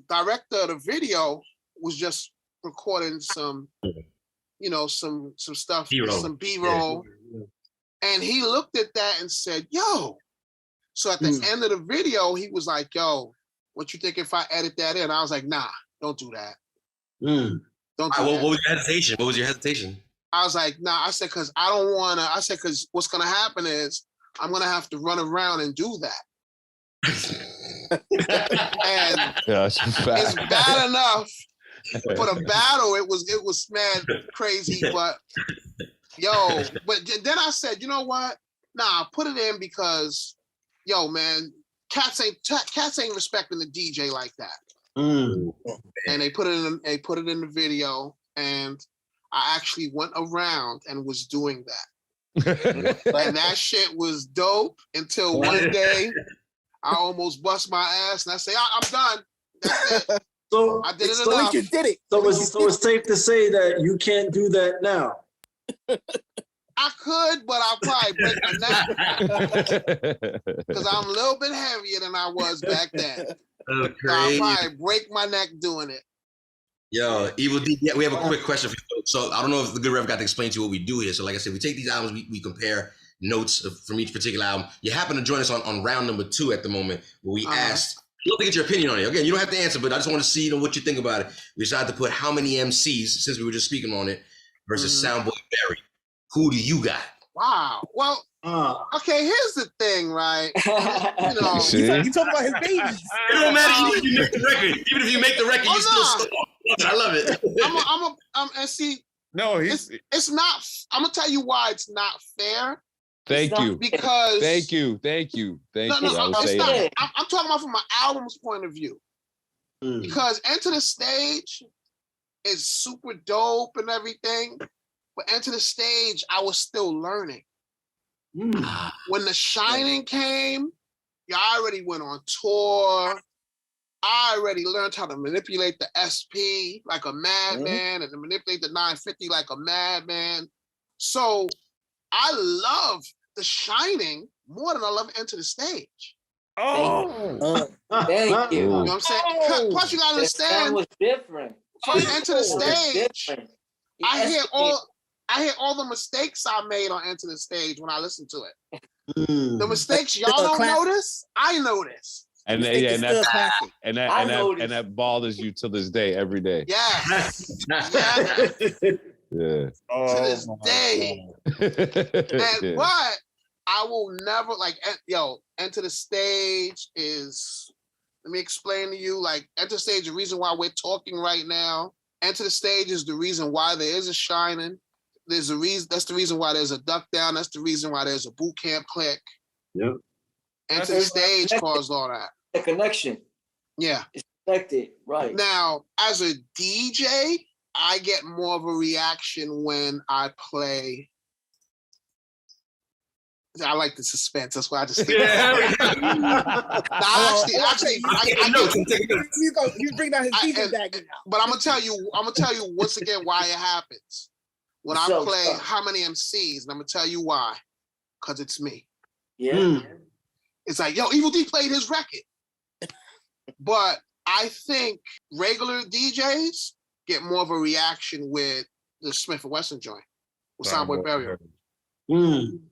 director of the video was just recording some, you know, some stuff, some B-roll. And he looked at that and said, yo. So at the end of the video, he was like, yo, what you think if I edit that in? I was like, nah, don't do that. Don't do that. What was your hesitation? What was your hesitation? I was like, nah, I said, because I don't want to, I said, because what's going to happen is I'm going to have to run around and do that. And it's bad enough for the battle. It was mad crazy, but yo, but then I said, you know what? Nah, put it in because, yo, man, cats ain't respecting the DJ like that. And they put it in the video, and I actually went around and was doing that. And that shit was dope until one day I almost bust my ass and I say, I'm done. That's it. So I did it So enough. you did it. So it's safe to say that you can't do that now. I could, but I'll probably break my neck because I'm a little bit heavier than I was back then. Oh, So I'll probably break my neck doing it. Yo, Evil D, yeah, we have a quick question for you. So I don't know if the Good Rev got to explain to you what we do here. So like I said, we take these albums, we compare notes from each particular album. You happen to join us on round number 2 at the moment, where we asked, we'd love to get your opinion on it. Again, you don't have to answer, but I just want to see what you think about it. We decided to put how many MCs, since we were just speaking on it, versus Soundboy Barry. Who do you got? Wow. Well, okay, here's the thing, right? You know, You talking about his babies. It don't matter even if you make the record. Even if you make the record, you still stole. I love it. and see, No, it's not. I'm gonna tell you why it's not fair. Thank you. Because Thank you. No, it's not. I'm talking about from my album's point of view. Because Enter the Stage is super dope and everything, but Enter the Stage, I was still learning. When the Shining came, I already went on tour. I already learned how to manipulate the SP like a madman and to manipulate the 950 like a madman. So I love The Shining more than I love Enter the Stage. Thank you. You know what I'm saying? Plus, you gotta understand. That was different. For Enter the Stage, I hear all the mistakes I made on Enter the Stage when I listen to it. The mistakes y'all don't notice, I notice. And that bothers you to this day, every day. Yes. Yeah. To this day. And but I will never Enter the Stage is, let me explain to you, like Enter the Stage, the reason why we're talking right now. Enter the Stage is the reason why there is a Shining. There's a reason. That's the reason why there's a Duck Down. That's the reason why there's a Boot Camp Click. Yep. Enter the Stage caused all that. The connection. Yeah. It's connected, right. Now, as a DJ, I get more of a reaction when I play. I like the suspense. That's why I just. Yeah. Actually, He's bringing out his defense back now. But I'm gonna tell you once again why it happens. When I So play tough. How Many MCs, and I'm gonna tell you why. Because it's me. Yeah. It's like, yo, Evil D played his record. But I think regular DJs get more of a reaction with the Smith & Wesson joint, with Soundboy Burial.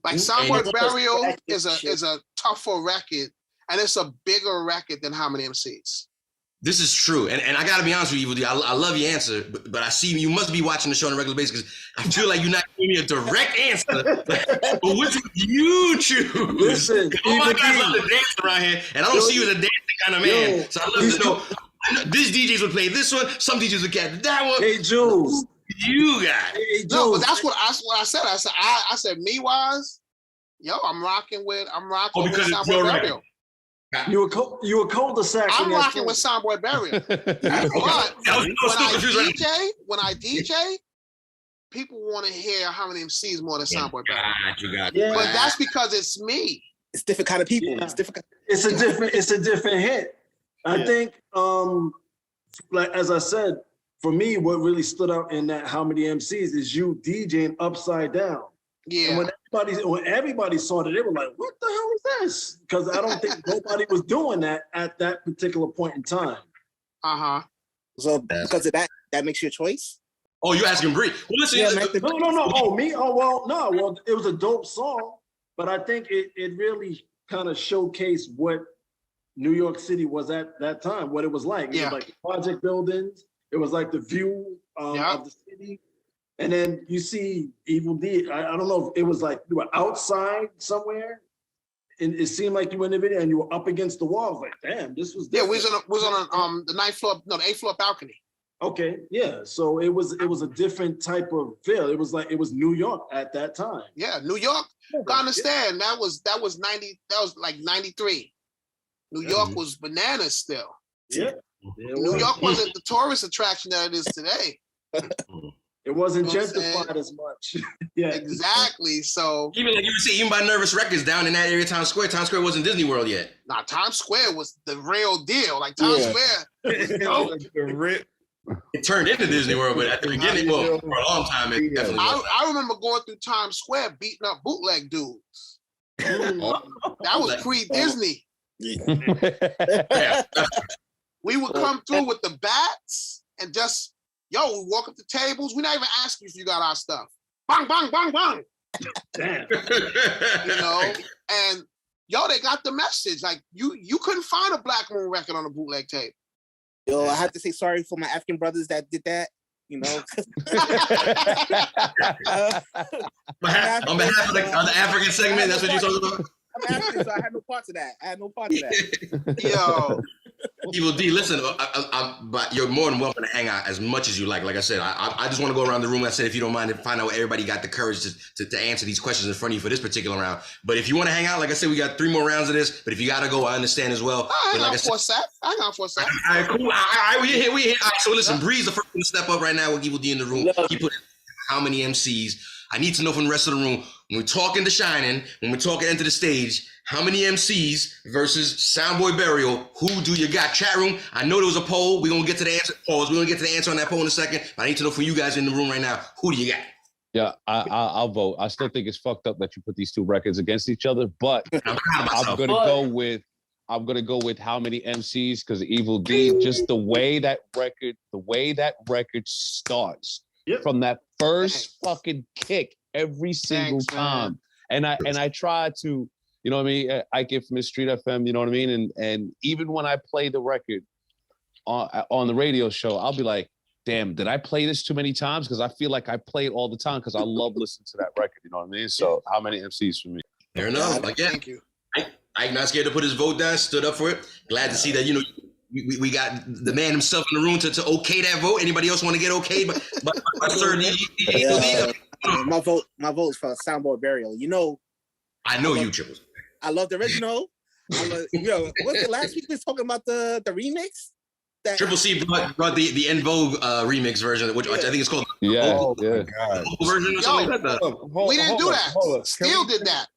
Like Soundboy Burial is a tougher record, and it's a bigger record than How Many MCs. This is true, and I gotta be honest with you, Evil D. I love your answer, but I see you must be watching the show on a regular basis because I feel like you're not giving me a direct answer. But what did you choose? Listen, all my Evil guys D. love to dance around here, and I don't see you as a dancing kind of man. Yo, So I love to know. I know this DJs would play this one, some DJs would get that one. Hey, Jules. You got it. Hey, No, but Jules. that's what I said. I said me wise, yo, I'm rocking with because it's Soundboy your Burial. record. You were cul-de-sac. I'm rocking with Soundboy Burial. But when I DJ, people want to hear How Many MCs more than Soundboy Burial. You got Yeah. But that's because it's me. It's different kind of people. Yeah. It's different. It's a different hit. I think, like as I said, for me, what really stood out in that How Many MCs is you DJing upside down. Yeah. And when everybody saw that, they were like, "What the hell is this?" Because I don't think nobody was doing that at that particular point in time. So because of that, that makes your choice. Oh, you asking Bree? Well, listen. Yeah, No. Oh, me? Oh, well, no. Well, it was a dope song, but I think it really kind of showcased what New York City was at that time, what it was like. It was like project buildings. It was like the view of the city. And then you see Evil D. I don't know if it was like you were outside somewhere, and it seemed like you were in the video and you were up against the wall. I was like, damn, this was Yeah, different. we was on the 8th floor balcony. Okay, yeah. So it was a different type of feel. It was New York at that time. Yeah, New York. I understand that was like 93. New York was bananas still. Yeah. New York wasn't the tourist attraction that it is today. It wasn't You know what I'm gentrified as much. Yeah. Exactly. So Even like you would see, even by Nervous Records down in that area, Times Square wasn't Disney World yet. now Times Square was the real deal. Like Times Square. It turned into Disney World, but at the beginning, well, for a long time, it definitely was. I remember going through Times Square beating up bootleg dudes. That was pre-Disney. Yeah. We would come through with the bats and just, yo, we walk up to tables. We not even asking if you got our stuff. Bang, bang, bang, bang. Damn. You know, and yo, they got the message. Like you couldn't find a Black Moon record on a bootleg tape. Yo, I have to say sorry for my African brothers that did that. You know, on behalf of the African segment, that's what you're talking about. I'm African, so I had no part to that. I had no part to that. Yo, Evil D, listen, but you're more than welcome to hang out as much as you like. Like I said, I just want to go around the room. I said, if you don't mind, and find out what everybody got the courage to answer these questions in front of you for this particular round. But if you want to hang out, like I said, we got 3 more rounds of this. But if you got to go, I understand as well. I But ain't for a sec. I ain't for a sec. All right, cool. All right, we here. All right, so listen, Bree's the first one to step up right now with Evil D in the room. He put How Many MCs. I need to know from the rest of the room, when we're talking to SHININ, when we're talking Enter the Stage, how many MCs versus Soundboy Burial, who do you got? Chat room, I know there was a poll. We're going to get to the answer. Pause. We're going to get to the answer on that poll in a second. But I need to know from you guys in the room right now, who do you got? Yeah, I'll vote. I still think it's fucked up that you put these 2 records against each other, but I'm gonna go with How Many MCs because Evil D, just the way that record starts from that first fucking kick every single time. And I try to, you know what I mean? I get from the Street FM, you know what I mean? And even when I play the record on the radio show, I'll be like, damn, did I play this too many times? Because I feel like I play it all the time because I love listening to that record, you know what I mean? So How Many MCs for me? Fair enough. Thank you. I'm not scared to put his vote down, stood up for it. Glad to see that, you know, we got the man himself in the room to okay that vote. Anybody else want to get okayed? But sir, my vote is for Soundboy Burial. You know, I know you, Triples. I love the original. Yo, what's it last week we was talking about the remix? Triple C brought the En Vogue remix version, which I think is called God. version or something like that. We didn't do that. Steel did that.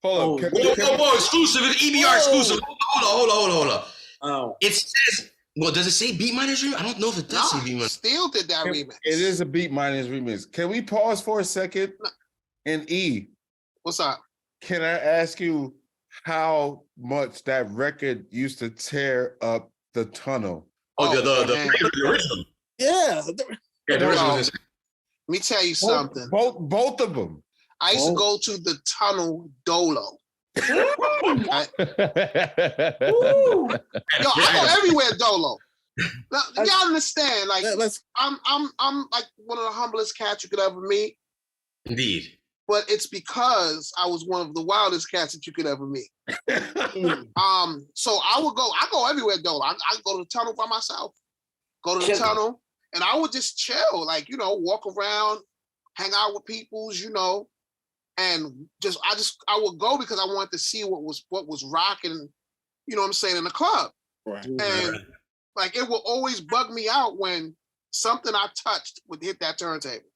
Hold up. Whoa, exclusive. It's EBR exclusive. Hold on. Oh. It says, well, does it say Beat Miners remix? I don't know if it does say Beat Miners. Still did that remix. It is a Beat Miners remix. Can we pause for a second? And E, What's up? can I ask you how much that record used to tear up the tunnel? The original. Yeah. Yeah, the original was Let me tell you something. Both of them. I used to go to the tunnel Dolo. Yo, I go everywhere Dolo. Now, y'all understand? Like, I'm like one of the humblest cats you could ever meet. Indeed. But it's because I was one of the wildest cats that you could ever meet. So I go everywhere Dolo. I go to the tunnel by myself. Go to the tunnel, and I would just chill, like, you know, walk around, hang out with peoples, you know. And I would go because I wanted to see what was rocking, you know what I'm saying, in the club. Right. And like it will always bug me out when something I touched would hit that turntable.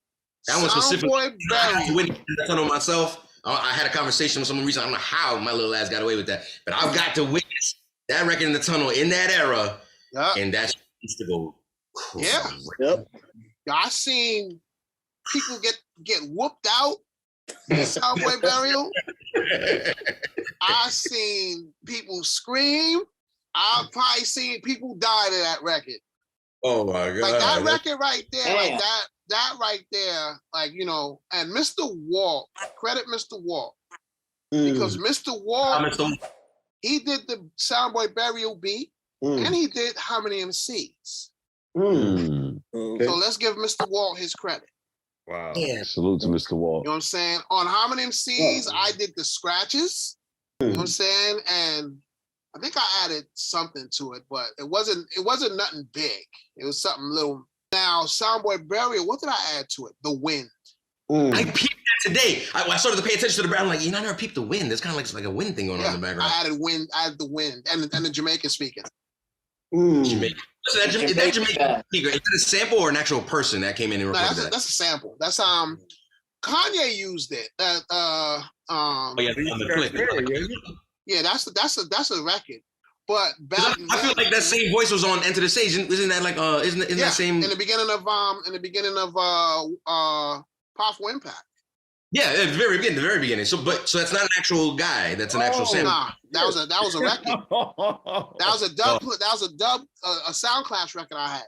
That one specifically. Soundboy I went Barry. to the tunnel myself. I had a conversation with someone recently. I don't know how my little ass got away with that, but I've got to witness that record in the tunnel in that era, and that used to go crazy. Yep. Yeah, I seen people get whooped out. Soundboy Burial. I seen people scream. I've probably seen people die to that record. Oh my god! Like that record right there, like that right there, like, you know. And Mr. Walt, credit Mr. Walt, because Mr. Walt, he did the Soundboy Burial beat, and he did How Many MCs. Okay. So let's give Mr. Walt his credit. Wow. Yeah. Salute to Mr. Walt. You know what I'm saying? On How Many MCs, I did the scratches. You know what I'm saying? And I think I added something to it, but it wasn't nothing big. It was something little. Now, Soundboy Burial, what did I add to it? The wind. I peeped that today. I started to pay attention to the background. I'm like, I never peeped the wind. There's kind of like a wind thing going on in the background. I added wind, the wind, and the Jamaican speaking. Jamaican. So that Jamaican speaker, is it a sample or an actual person that came in and recorded that? That's a sample. That's Kanye used it. On the clip. Yeah, that's a record. But I feel like that same voice was on Enter the Stage. Isn't that like isn't that same in the beginning of Powerful Impact? Yeah, at the very beginning. So that's not an actual guy. That's an actual sample. Nah, that was a record. That was a dub. That was a dub. A Sound Clash record I had.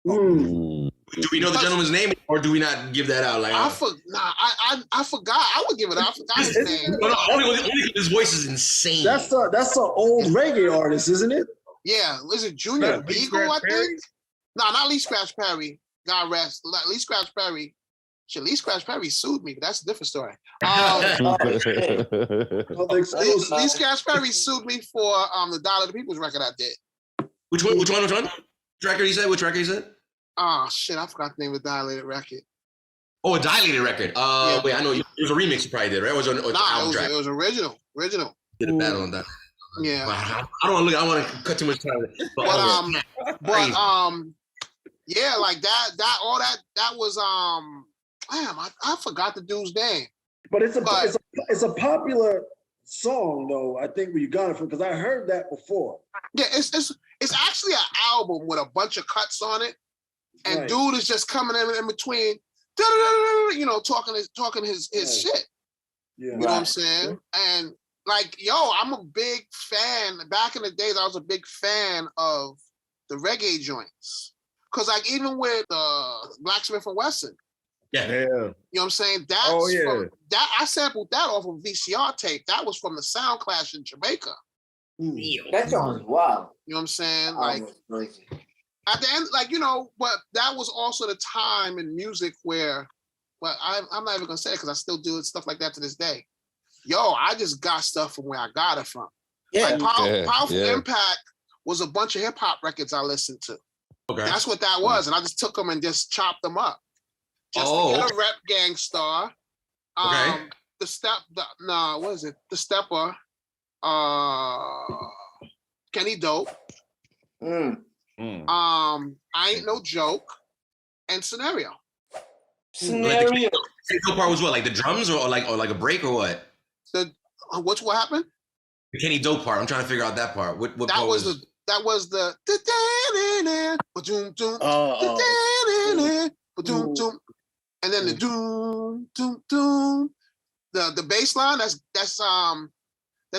Do we know the gentleman's name, or do we not give that out? Like I forgot. I would give it out. I forgot his name. Only his voice is insane. That's an old reggae artist, isn't it? Yeah, is it Junior Beagle? I think. No, not Lee Scratch Perry. God rest. Lee Scratch Perry. Shit, Lee Scratch Perry sued me, but that's a different story. Lee Scratch Perry sued me for the Dollar the People's record I did. Which one? Which record he said? Which record he said? Oh shit, I forgot the name of the Dilated record. Oh, a Dilated record. Yeah. Wait, I know. It was a remix you probably did, right? Or was it an album track? It was original. Did a battle on that. Yeah. I don't want to cut too much time. Yeah, like that was damn, I forgot the dude's name. But it's a popular song though. I think where you got it from, because I heard that before. Yeah, it's actually an album with a bunch of cuts on it, and dude is just coming in between, you know, talking his shit. Yeah. You know what I'm saying? And like, yo, I'm a big fan. Back in the days, I was a big fan of the reggae joints, cause like even with Blacksmith and Wesson. Yeah. You know what I'm saying? I sampled that off of VCR tape. That was from the Sound Clash in Jamaica. That sounds wild. You know what I'm saying? Like at the end, like, you know, but that was also the time in music where, well, I'm not even gonna say it because I still do stuff like that to this day. Yo, I just got stuff from where I got it from. Yeah. Like Powerful Impact was a bunch of hip hop records I listened to. Okay. That's what that was. And I just took them and just chopped them up. Just to get a rep gang star. The Stepper. Kenny Dope. I Ain't No Joke. And Scenario. The part was what, like the drums or like a break or what? What happened? The Kenny Dope part. I'm trying to figure out that part. What That part was the and then the doom doom doom. The bass line that's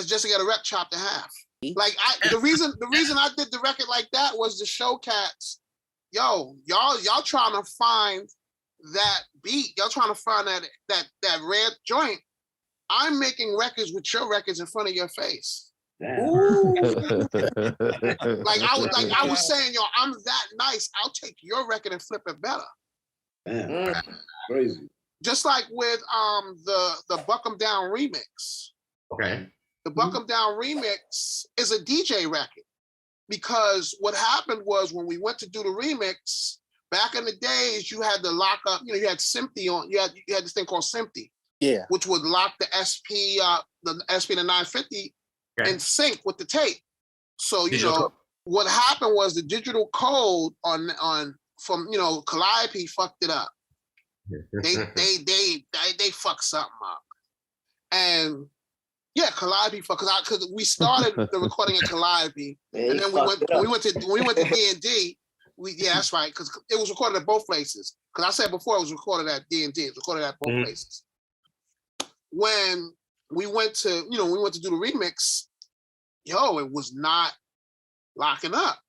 just to get a rep chopped in half. Like the reason I did the record like that was to show cats, yo, y'all trying to find that beat, y'all trying to find that red joint. I'm making records with your records in front of your face. Ooh. like I was saying, yo, I'm that nice. I'll take your record and flip it better. Damn. Crazy. Just like with the Buck 'Em Down remix. Okay. The Buck 'Em Down remix is a DJ record, because what happened was when we went to do the remix, back in the days, you had to lock up, you had SMPTE on, you had this thing called SMPTE. Yeah. Which would lock the SP to 950 in sync with the tape. So, what happened was the digital code from Calliope fucked it up. They fucked something up. And yeah, Calliope fucked, because we started the recording in Calliope, and then we went to D&D. Yeah, that's right, because it was recorded at both places. Because I said before it was recorded at D&D, it was recorded at both places. When we went to do the remix, it was not locking up.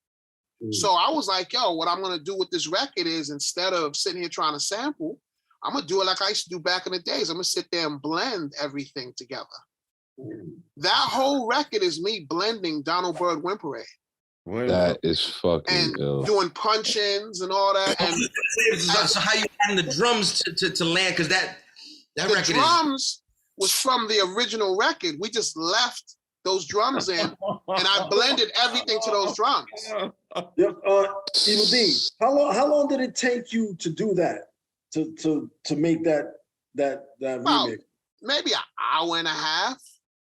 So I was like, yo, what I'm gonna do with this record is, instead of sitting here trying to sample, I'm gonna do it like I used to do back in the days. I'm gonna sit there and blend everything together. That whole record is me blending Donald Byrd Wind Parade. That is fucking and ill. doing punch-ins and all that. And so how you adding the drums to land? Because that record drums was from the original record. We just left those drums in, and I blended everything to those drums. Yep. Evil D, how long did it take you to do that? To make that remix? Maybe an hour and a half.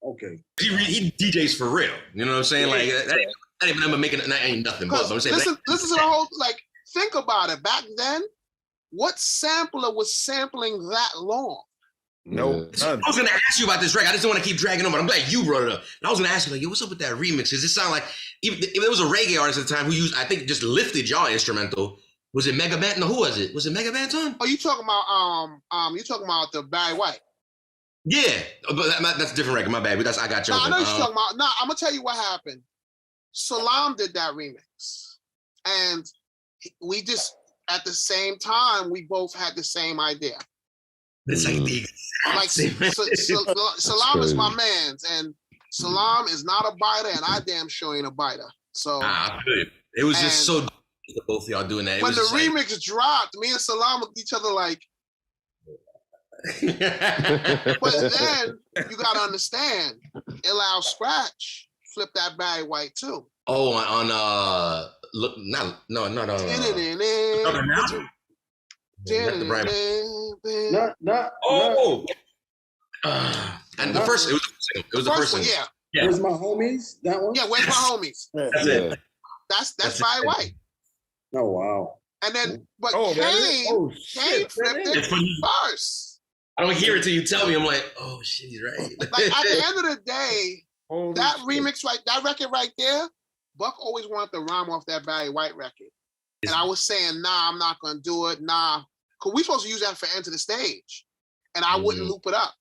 Okay. He DJs for real. You know what I'm saying? Like that ain't never making that ain't nothing. But I'm saying, listen to the whole, like, think about it. Back then, what sampler was sampling that long? No. I was gonna ask you about this record. I just don't want to keep dragging on, but I'm glad you brought it up. And I was gonna ask you, like, yo, what's up with that remix? Does it sound like, if it was a reggae artist at the time who used, I think, just lifted y'all instrumental? Was it Mega Man? No, who was it? Was it Mega Banton? Oh, you talking about the Barry White? Yeah, but that's a different record. My bad. But I got you. I know you're talking about. Nah, I'm gonna tell you what happened. Salam did that remix, and we just, at the same time, we both had the same idea. It's like the Salam is my man's, and Salam is not a biter, and I damn sure ain't a biter. So it was just so both of y'all doing that. When the remix dropped, me and Salam looked at each other like. But then you gotta understand, it allowed Scratch flip that Barry White too. Oh, on not and the first, it was the first one. Yeah. Where's My Homies? That one? Yeah, Where's My Homies? That's it. That's Barry White. Oh wow. And then, but Kane flipped it first. I don't hear it till you tell me. I'm like, oh shit, he's right. Like, at the end of the day, that remix, that record right there, Buck always wanted to rhyme off that Barry White record. And I was saying, nah, I'm not gonna do it. Nah. Cause we supposed to use that for Enter the Stage. And I wouldn't loop it up.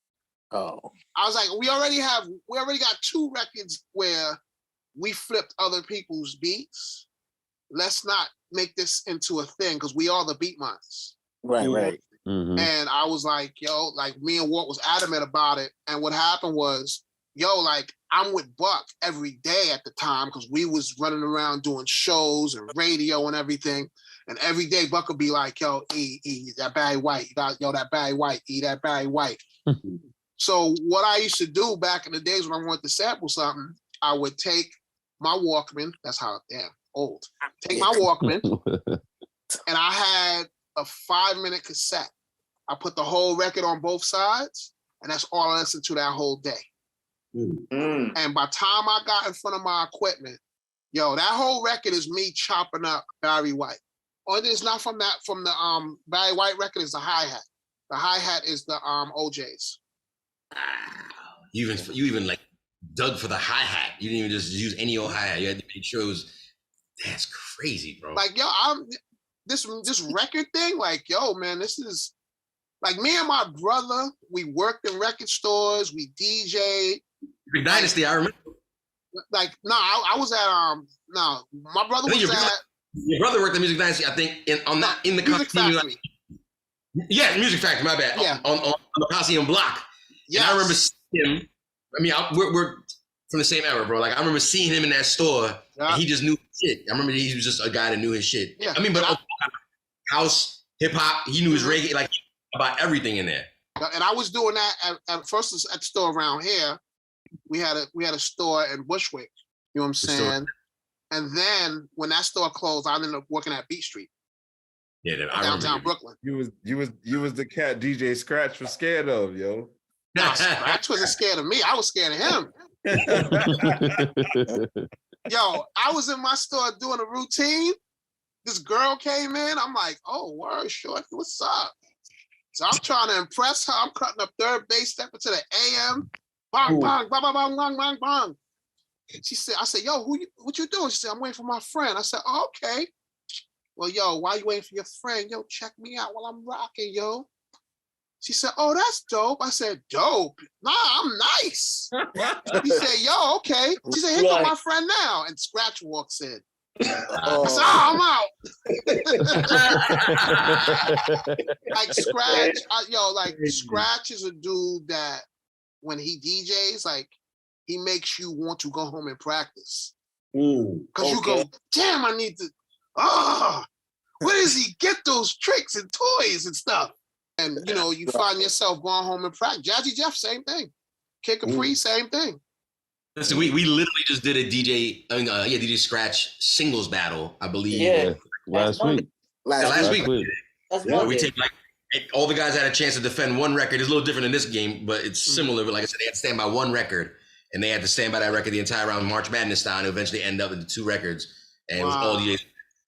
Oh. I was like, we already got 2 records where we flipped other people's beats. Let's not make this into a thing, because we are the beat minds. Right. Mm-hmm. And I was like, yo, like, me and Walt was adamant about it. And what happened was, yo, like, I'm with Buck every day at the time, because we was running around doing shows and radio and everything. And every day Buck would be like, yo, E, that Barry White. That Barry White, E, that Barry White. So what I used to do back in the days when I wanted to sample something, I would take my Walkman. That's how, damn, old. Take my Walkman, and I had a 5-minute cassette. I put the whole record on both sides, and that's all I listened to that whole day. And by the time I got in front of my equipment, yo, that whole record is me chopping up Barry White. Only thing it's not from the Barry White record is the hi-hat. The hi-hat is the OJ's. You even like dug for the hi-hat. You didn't even just use any old hi-hat. You had to make sure it was. That's crazy, bro. Like, yo, this record thing, like, yo, man, this is like me and my brother, we worked in record stores, we DJ'd. Big Dynasty, I remember. Like, no, I was at my brother was your brother worked at Music Dynasty, I think, not in the Music Factory. Yeah, Music Factory, my bad. Yeah. On the Coliseum block. Yeah. I remember seeing him. I mean, we're from the same era, bro. Like, I remember seeing him in that store, and he just knew shit. I remember he was just a guy that knew his shit. Yeah. I mean, but house, hip hop, he knew his reggae, like about everything in there. And I was doing that at first at the store around here. We had a store in Bushwick. You know what I'm saying? And then when that store closed, I ended up working at Beat Street. Yeah, downtown Brooklyn. You was the cat DJ Scratch was scared of, yo. No, Scratch wasn't scared of me. I was scared of him. Yo, I was in my store doing a routine. This girl came in. I'm like, oh, word, short, what's up? So I'm trying to impress her. I'm cutting up third bass, stepping to the AM. Bang, bang, bang, bang, bang, bang, bang, bang. I said, yo, what you doing? She said, I'm waiting for my friend. I said, oh, okay. Well, yo, why you waiting for your friend? Yo, check me out while I'm rocking, yo. She said, oh, that's dope. I said, dope? Nah, I'm nice. He said, yo, okay. She said, here come my friend now. And Scratch walks in. I said, I'm out. Like Scratch, Scratch is a dude that when he DJs, like, he makes you want to go home and practice. Because you go, damn, I need to, where does he get those tricks and toys and stuff? And, you know, you find yourself going home and practice. Jazzy Jeff, same thing. Kid Capri, same thing. Listen, we literally just did a DJ Scratch singles battle, I believe. Yeah, last week. Last week. That's We take like all the guys had a chance to defend one record. It's a little different in this game, but it's similar. But like I said, they had to stand by one record, and they had to stand by that record the entire round, March Madness style, and eventually end up with the 2 records. And it was all DJs.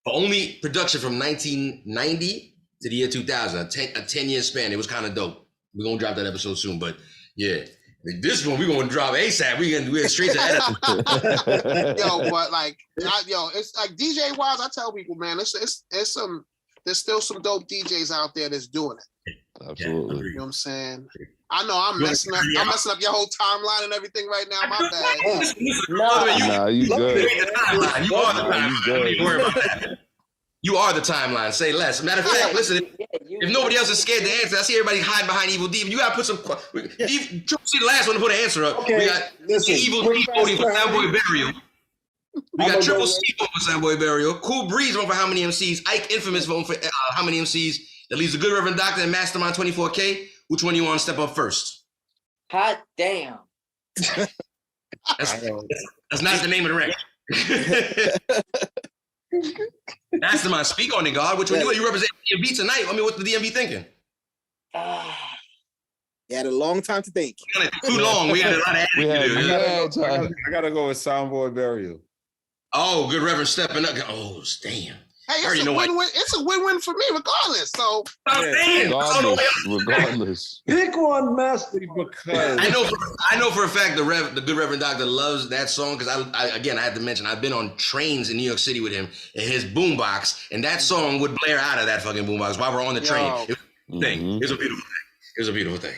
The only production from 1990 to the year 2000, a 10-year span. It was kind of dope. We're gonna drop that episode soon, but yeah. This one we're gonna drop ASAP. We're straight to edit. Yo, but like, it's like DJ wise. I tell people, man, there's still some dope DJs out there that's doing it. Absolutely. You know what I'm saying? I know I'm messing up your whole timeline and everything right now. My bad. Nah, you good. You are the timeline. Don't even worry about that. You are the timeline. Say less. Matter of fact, listen. If nobody else is scared to answer, I see everybody hiding behind Evil D. You gotta put some. See the last one to put an answer up. Okay, we got Evil D voting for Soundboy Burial. We got Triple C voting for Soundboy Burial. Cool Breeze voting for How Many MCs. Ike Infamous voting for How Many MCs. That leaves the Good Reverend Doctor and Mastermind 24K. Which one you want to step up first? Hot damn. That's not the name of the record. Mastermind, speak on it, God. Which one you represent DMV tonight? I mean, what's the DMV thinking? You had a long time to think. Too long. We had a lot of editing to do. I gotta go with Soundboy Burial. Oh, Good Reverend stepping up. Oh, damn. Hey, it's a win-win. It's a win-win for me, regardless. So, regardless. Pick one, Master. Because I know for a fact the Good Reverend Doctor loves that song because I had to mention I've been on trains in New York City with him in his boombox, and that song would blare out of that fucking boombox while we're on the train. It was a thing. It was a beautiful thing. It was a beautiful thing.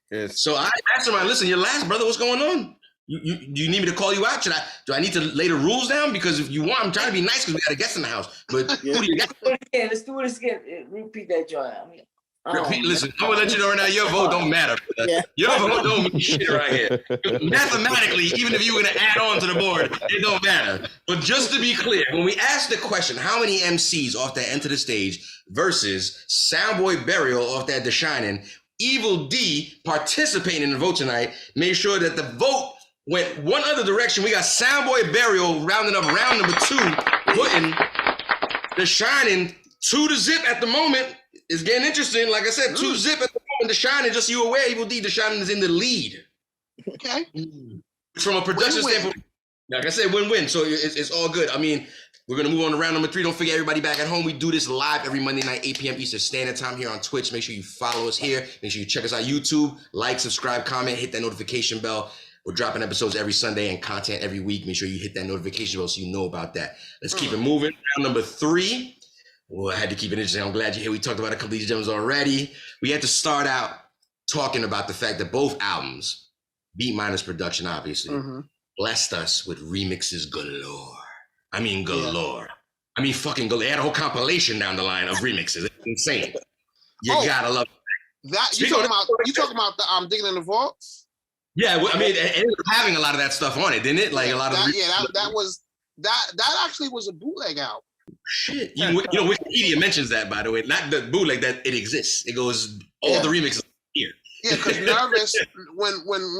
Yes. So I asked him, listen, you're last, brother. What's going on? You need me to call you out? Do I need to lay the rules down? Because if you want, I'm trying to be nice because we got a guest in the house. But who do you got? Let's do it again. Repeat that joint. Listen, I'm gonna let you know right now, your vote don't matter. Your vote don't mean shit right here. Mathematically, even if you were gonna add on to the board, it don't matter. But just to be clear, when we ask the question, how many MCs off that Enter the Stage versus Soundboy Burial off that The Shinin', Evil D participating in the vote tonight, made sure that the vote went one other direction. We got Soundboy Burial rounding up round number 2, putting The Shinin' 2-0 at the moment. It's getting interesting. Like I said, 2-0 at the moment. The Shinin', just so you aware, Evil D, The Shinin' is in the lead. Okay. From a production standpoint, like I said, win-win. So it's all good. I mean, We're going to move on to round number 3. Don't forget, everybody back at home, we do this live every Monday night, 8 p.m. Eastern Standard Time here on Twitch. Make sure you follow us here. Make sure you check us out YouTube. Like, subscribe, comment, hit that notification bell. We're dropping episodes every Sunday and content every week. Make sure you hit that notification bell so you know about that. Let's keep it moving. Round number 3. Well, I had to keep it interesting. I'm glad you're here. We talked about a couple of these gems already. We had to start out talking about the fact that both albums, Beat Minus Production, obviously, blessed us with remixes galore. I mean, galore. Yeah. I mean, fucking galore. They had a whole compilation down the line of remixes. It's insane. You gotta love that. You talking about the Digging in the Vaults? Yeah, I mean, it ended up having a lot of that stuff on it, didn't it? Like a lot of that actually was a bootleg album. Shit, you know, Wikipedia mentions that, by the way, not the bootleg, that it exists. It goes all the remixes here. Yeah, because Nervous, when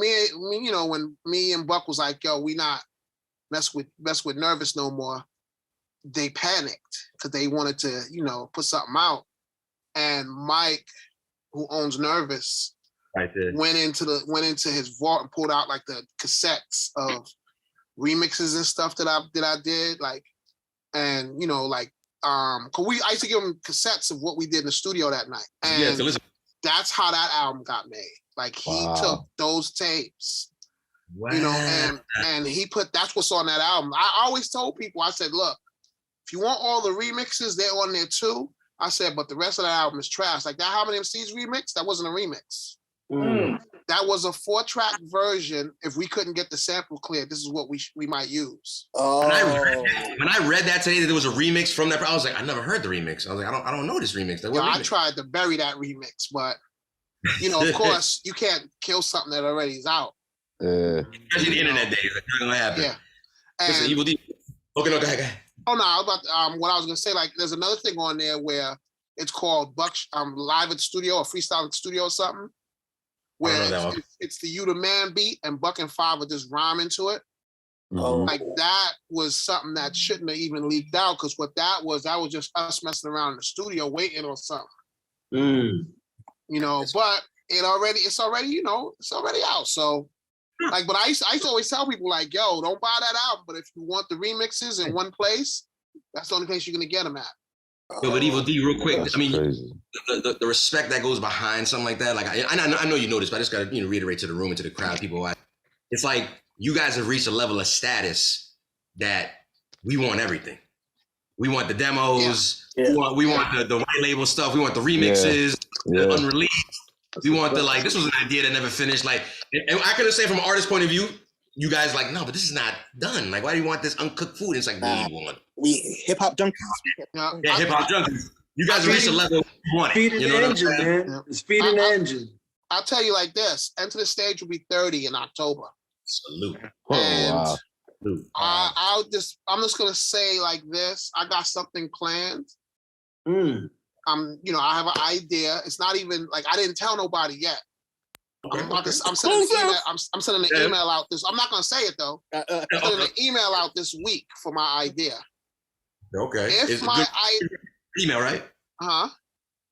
me and Buck was like, yo, we not mess with Nervous no more, they panicked because they wanted to, put something out. And Mike, who owns Nervous, went into his vault and pulled out like the cassettes of remixes and stuff that I did, like, and cause I used to give him cassettes of what we did in the studio that night, and that's how that album got made. Like he took those tapes, and he put, that's what's on that album. I always told people, I said, look, if you want all the remixes, they're on there too. I said, but the rest of the album is trash. Like that How Many MCs remix, that wasn't a remix. That was a 4-track version. If we couldn't get the sample clear, this is what we might use. When I read that today, that there was a remix from that, I was like, I never heard the remix. I was like, I don't know this remix. I tried to bury that remix, but of course, you can't kill something that already is out. Especially in the internet days, that's not gonna happen. Yeah. Listen, Evil D. Okay, no, go ahead. Oh no, what I was gonna say, like, there's another thing on there where it's called Live at the Studio or Freestyle at the Studio or something. Where it's the You the Man beat and Buck and Five are just rhyming to it. Like that was something that shouldn't have even leaked out, because what that was just us messing around in the studio waiting on something. But it's already out. So but I used to always tell people, like, yo, don't buy that album, but if you want the remixes in one place, that's the only place you're gonna get them at. Yo, but Evil D, real quick, I mean, the respect that goes behind something like that, like I know you know this, but I just gotta reiterate to the room and to the crowd, people. It's like you guys have reached a level of status that we want everything. We want the demos. Yeah. We want the white label stuff. We want the remixes, the unreleased. We want this was an idea that never finished. Like, and I could have said from an artist point of view, you guys like, no, but this is not done. Like, why do you want this uncooked food? It's like, we hip hop junkies. Yeah, hip hop junkies. You guys reach a level you want it. Feeding the engine, man. It's feeding the engine. I'll tell you like this: Enter the Stage will be 30 in October. Salute. And I'm just gonna say like this: I got something planned. I have an idea. It's not even like I didn't tell nobody yet. I'm sending an email. I'm sending an email out this. I'm not gonna say it though. I'm sending an email out this week for my idea. Okay. If email, right?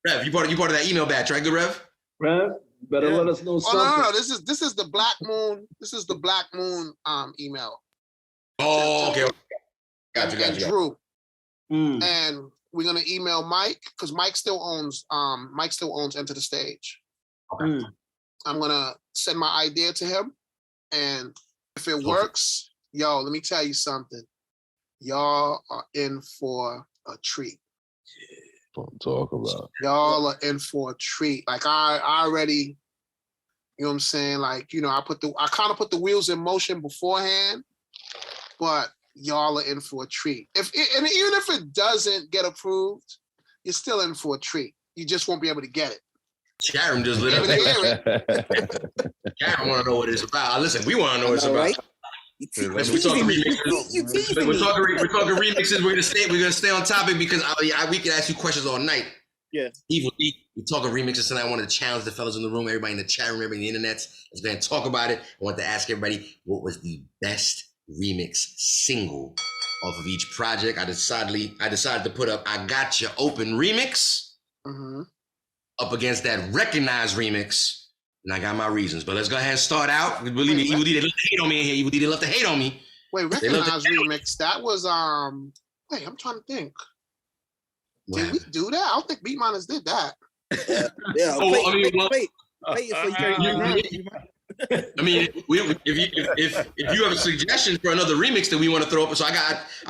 Rev, you part of that email batch, right? Good, Rev. Rev, better let us know something. No. This is the Black Moon. This is the Black Moon email. Oh, okay. Got you. Drew. And we're gonna email Mike, because Mike still owns Enter the Stage. Okay. I'm gonna send my idea to him, and if it works, yo, let me tell you something. Y'all are in for a treat. Don't talk about it. Y'all are in for a treat. Like I already, you know what I'm saying? Like, I kind of put the wheels in motion beforehand, but y'all are in for a treat. And even if it doesn't get approved, you're still in for a treat. You just won't be able to get it. Sharon just lit up. Sharon want to know what it's about. Listen, we want to know what it's about. Right? We're talking remixes. We're talking remixes. We're gonna stay on topic because we can ask you questions all night. Yeah. Evil D, we're talking remixes tonight. I wanted to challenge the fellas in the room, everybody in the chat room, everybody in the internet. Let's go ahead and talk about it. I want to ask everybody, what was the best remix single off of each project? I decided to put up I Got You Open remix up against that Recognized remix. And I got my reasons, but let's go ahead and start out. Believe me, Evil D, they love to hate on me in here. Evil D, they love to hate on me. Wait, Recognized remix, that was Wait, I'm trying to think. What Did we happened? do that? I don't think Beat Miners did that. Yeah. Oh, Wait, I mean, well- wait. So you can I mean, if you have a suggestion for another remix that we want to throw up, so I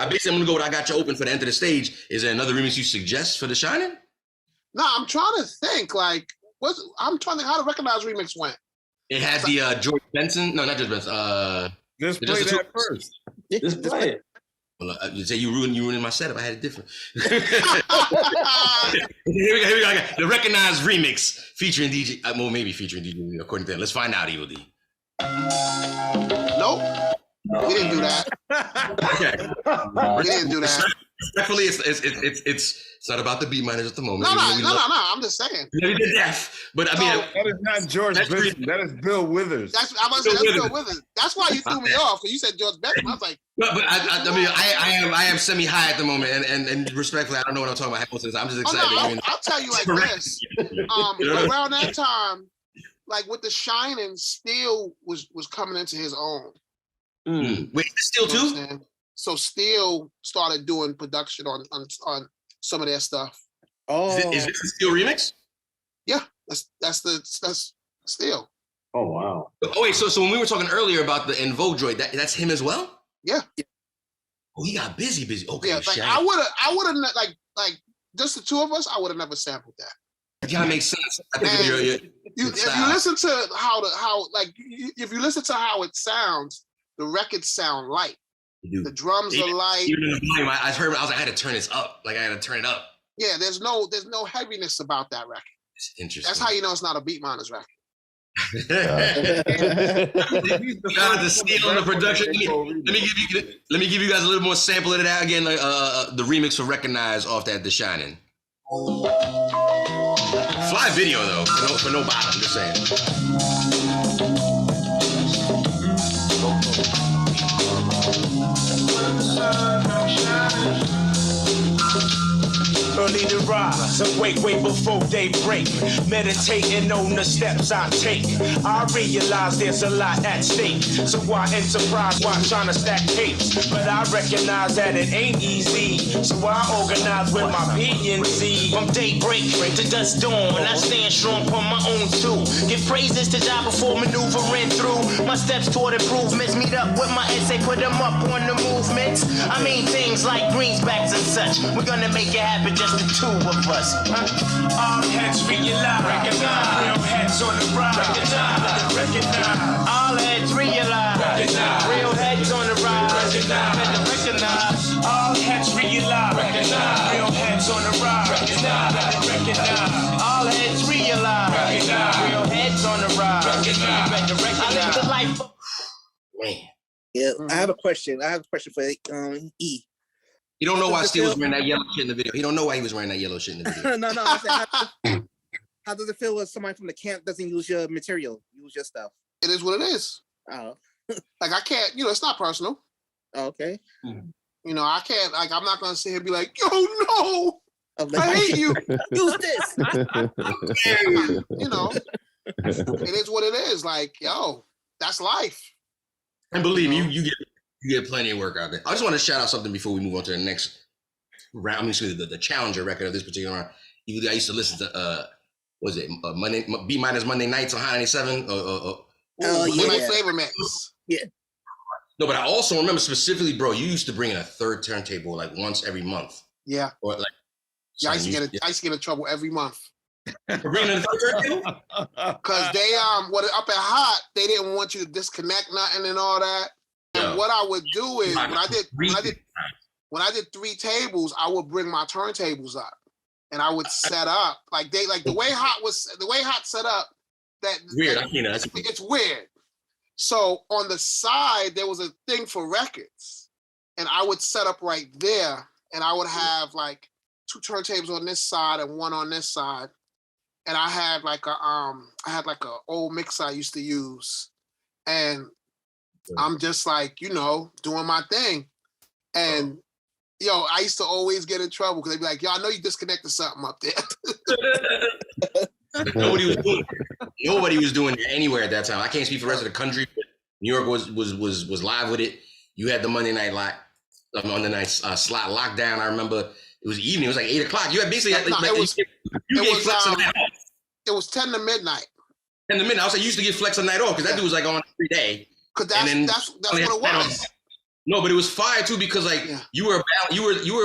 basically I'm gonna go with I got you open for the end of the stage. Is there another remix you suggest for the Shining? No, I'm trying to think. Like, I'm trying to think how the Recognize remix went. It had the George Benson. No, not George Benson. Just Just play the two- that first. Just play it. Well, you say you ruined my setup. I had it different. Here we go. The Recognized remix featuring DJ. Well, maybe featuring DJ according to them. Let's find out, Evil D. Nope. We didn't do that. Okay. We didn't do that. Respectfully, it's not about the B miners at the moment. No. Even though we love- I'm just saying. We did deaf, but I mean, So- That is not George That's Benson. That is Bill Withers. That's Bill Withers. That's why you threw me off because you said George Benson. I was like, but I am semi high at the moment, and respectfully, I don't know what I'm talking about. I'm just oh excited. no, I'll tell you like Correct. this. Around that time, like with the Shining, Steel was coming into his own. Wait, is this still You know what I'm too? saying? So Steel started doing production on some of their stuff. Oh, Is this a Steel remix? Yeah, that's Steel. Oh wow. Oh wait, so when we were talking earlier about the En Vogue droid, that's him as well? Yeah. Oh, he got busy. Okay, Yeah, like shit. I would have like just the two of us. I would have never sampled that. That kind of makes sense. I think And you're- If you listen to if you listen to how it sounds, the records sound light. you The do. drums are light. Even in the volume, I heard. I was like, I had to turn this up. Like I had to turn it up. Yeah, there's no heaviness about that record. It's interesting. That's how you know it's not a Beat Miners record. God, the Steel and the production. Let me give you guys a little more sample of that again. The remix for Recognize off that The Shining. Fly video though, for no bottom. Just saying. Early to rise, awake way before they break. Meditating on the steps I take. I realize there's a lot at stake. So why enterprise while trying to stack tapes? But I recognize that it ain't easy. So I organize with my PNC. From daybreak to dusk dawn, I stand strong on my own too. Give praises to God before maneuvering through. My steps toward improvements. Meet up with my essay, put them up on the movements. I mean things like greensbacks and such. We're gonna make it happen, just the two of us. All heads realize, recognize. Real heads on the rise, recognize. All heads realize, recognize. Real heads on the rise, recognize. All heads realize, recognize. Real heads on the rise, recognize. All heads realize, recognize. Real heads on the rise, recognize. I live the life. Man. yeah. I have a question. For E. You don't know why Steel was wearing that yellow shit in the video. He don't know why he was wearing that yellow shit in the video. no. I said, how does it feel when somebody from the camp doesn't use your material, use your stuff? It is what it is. Oh, Like I can't, it's not personal. okay. I can't, like, I'm not gonna sit here and be like, yo, no, I'm I hate you. Use this. It is what it is. Like, yo, that's life. And believe me, you get plenty of work out there. I just want to shout out something before we move on to the next round. I'm going to the Challenger record of this particular round. I used to listen to Monday B Minus Monday nights on High 97. Oh, My yeah. flavor mix. No, but I also remember specifically, bro. You used to bring in a third turntable like once every month, Yeah. or like. I used to get in trouble every month. For bringing in a third turntable. Cause they up at Hot, they didn't want you to disconnect nothing and all that. And what I would do is when I did 3 tables, I would bring my turntables up and I would set up the way Hot set up. That Weird. It's weird. So on the side there was a thing for records, and I would set up right there, and I would have like 2 turntables on this side and 1 on this side. And I had like a old mixer I used to use, and I'm just like, doing my thing. And I used to always get in trouble because they'd be like, yo, I know you disconnected something up there. Nobody was doing it anywhere at that time. I can't speak for the rest of the country, but New York was live with it. You had the Monday night lot. on the night slot lockdown. I remember it was evening. It was like 8 o'clock. You had basically it was 10 to midnight. 10 to midnight. I was like, you used to get Flex a night off because that dude was like on every day. Because that's what it was. No, but it was fire too because like you were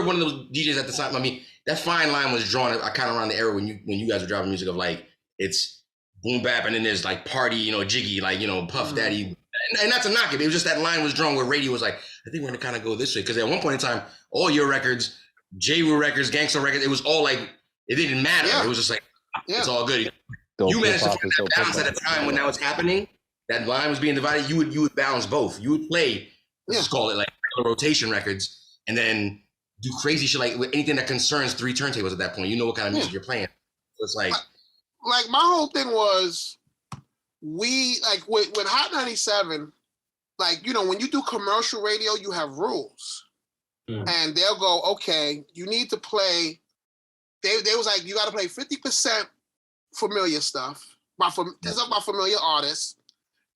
one of those DJs at the time. I mean, that fine line was drawn kind of around the era when you guys were dropping music of like it's boom bap and then there's like party, you know, jiggy, like, you know, Puff Daddy. And not to knock it, it was just that line was drawn where radio was like, I think we're gonna kind of go this way. Because at one point in time, all your records, J-Rule records, Gangsta records, it was all like, it didn't matter. It was just like, it's all good. You managed to find that balance at a time when that was happening, that line was being divided, you would balance both. You would play, let's just call it like rotation records, and then do crazy shit like anything that concerns 3 turntables at that point. You know what kind of music you're playing. So it's like my whole thing was we like with Hot 97, like, you know, when you do commercial radio, you have rules. And they'll go, okay, you need to play. They was like, you got to play 50% familiar stuff, about familiar artists,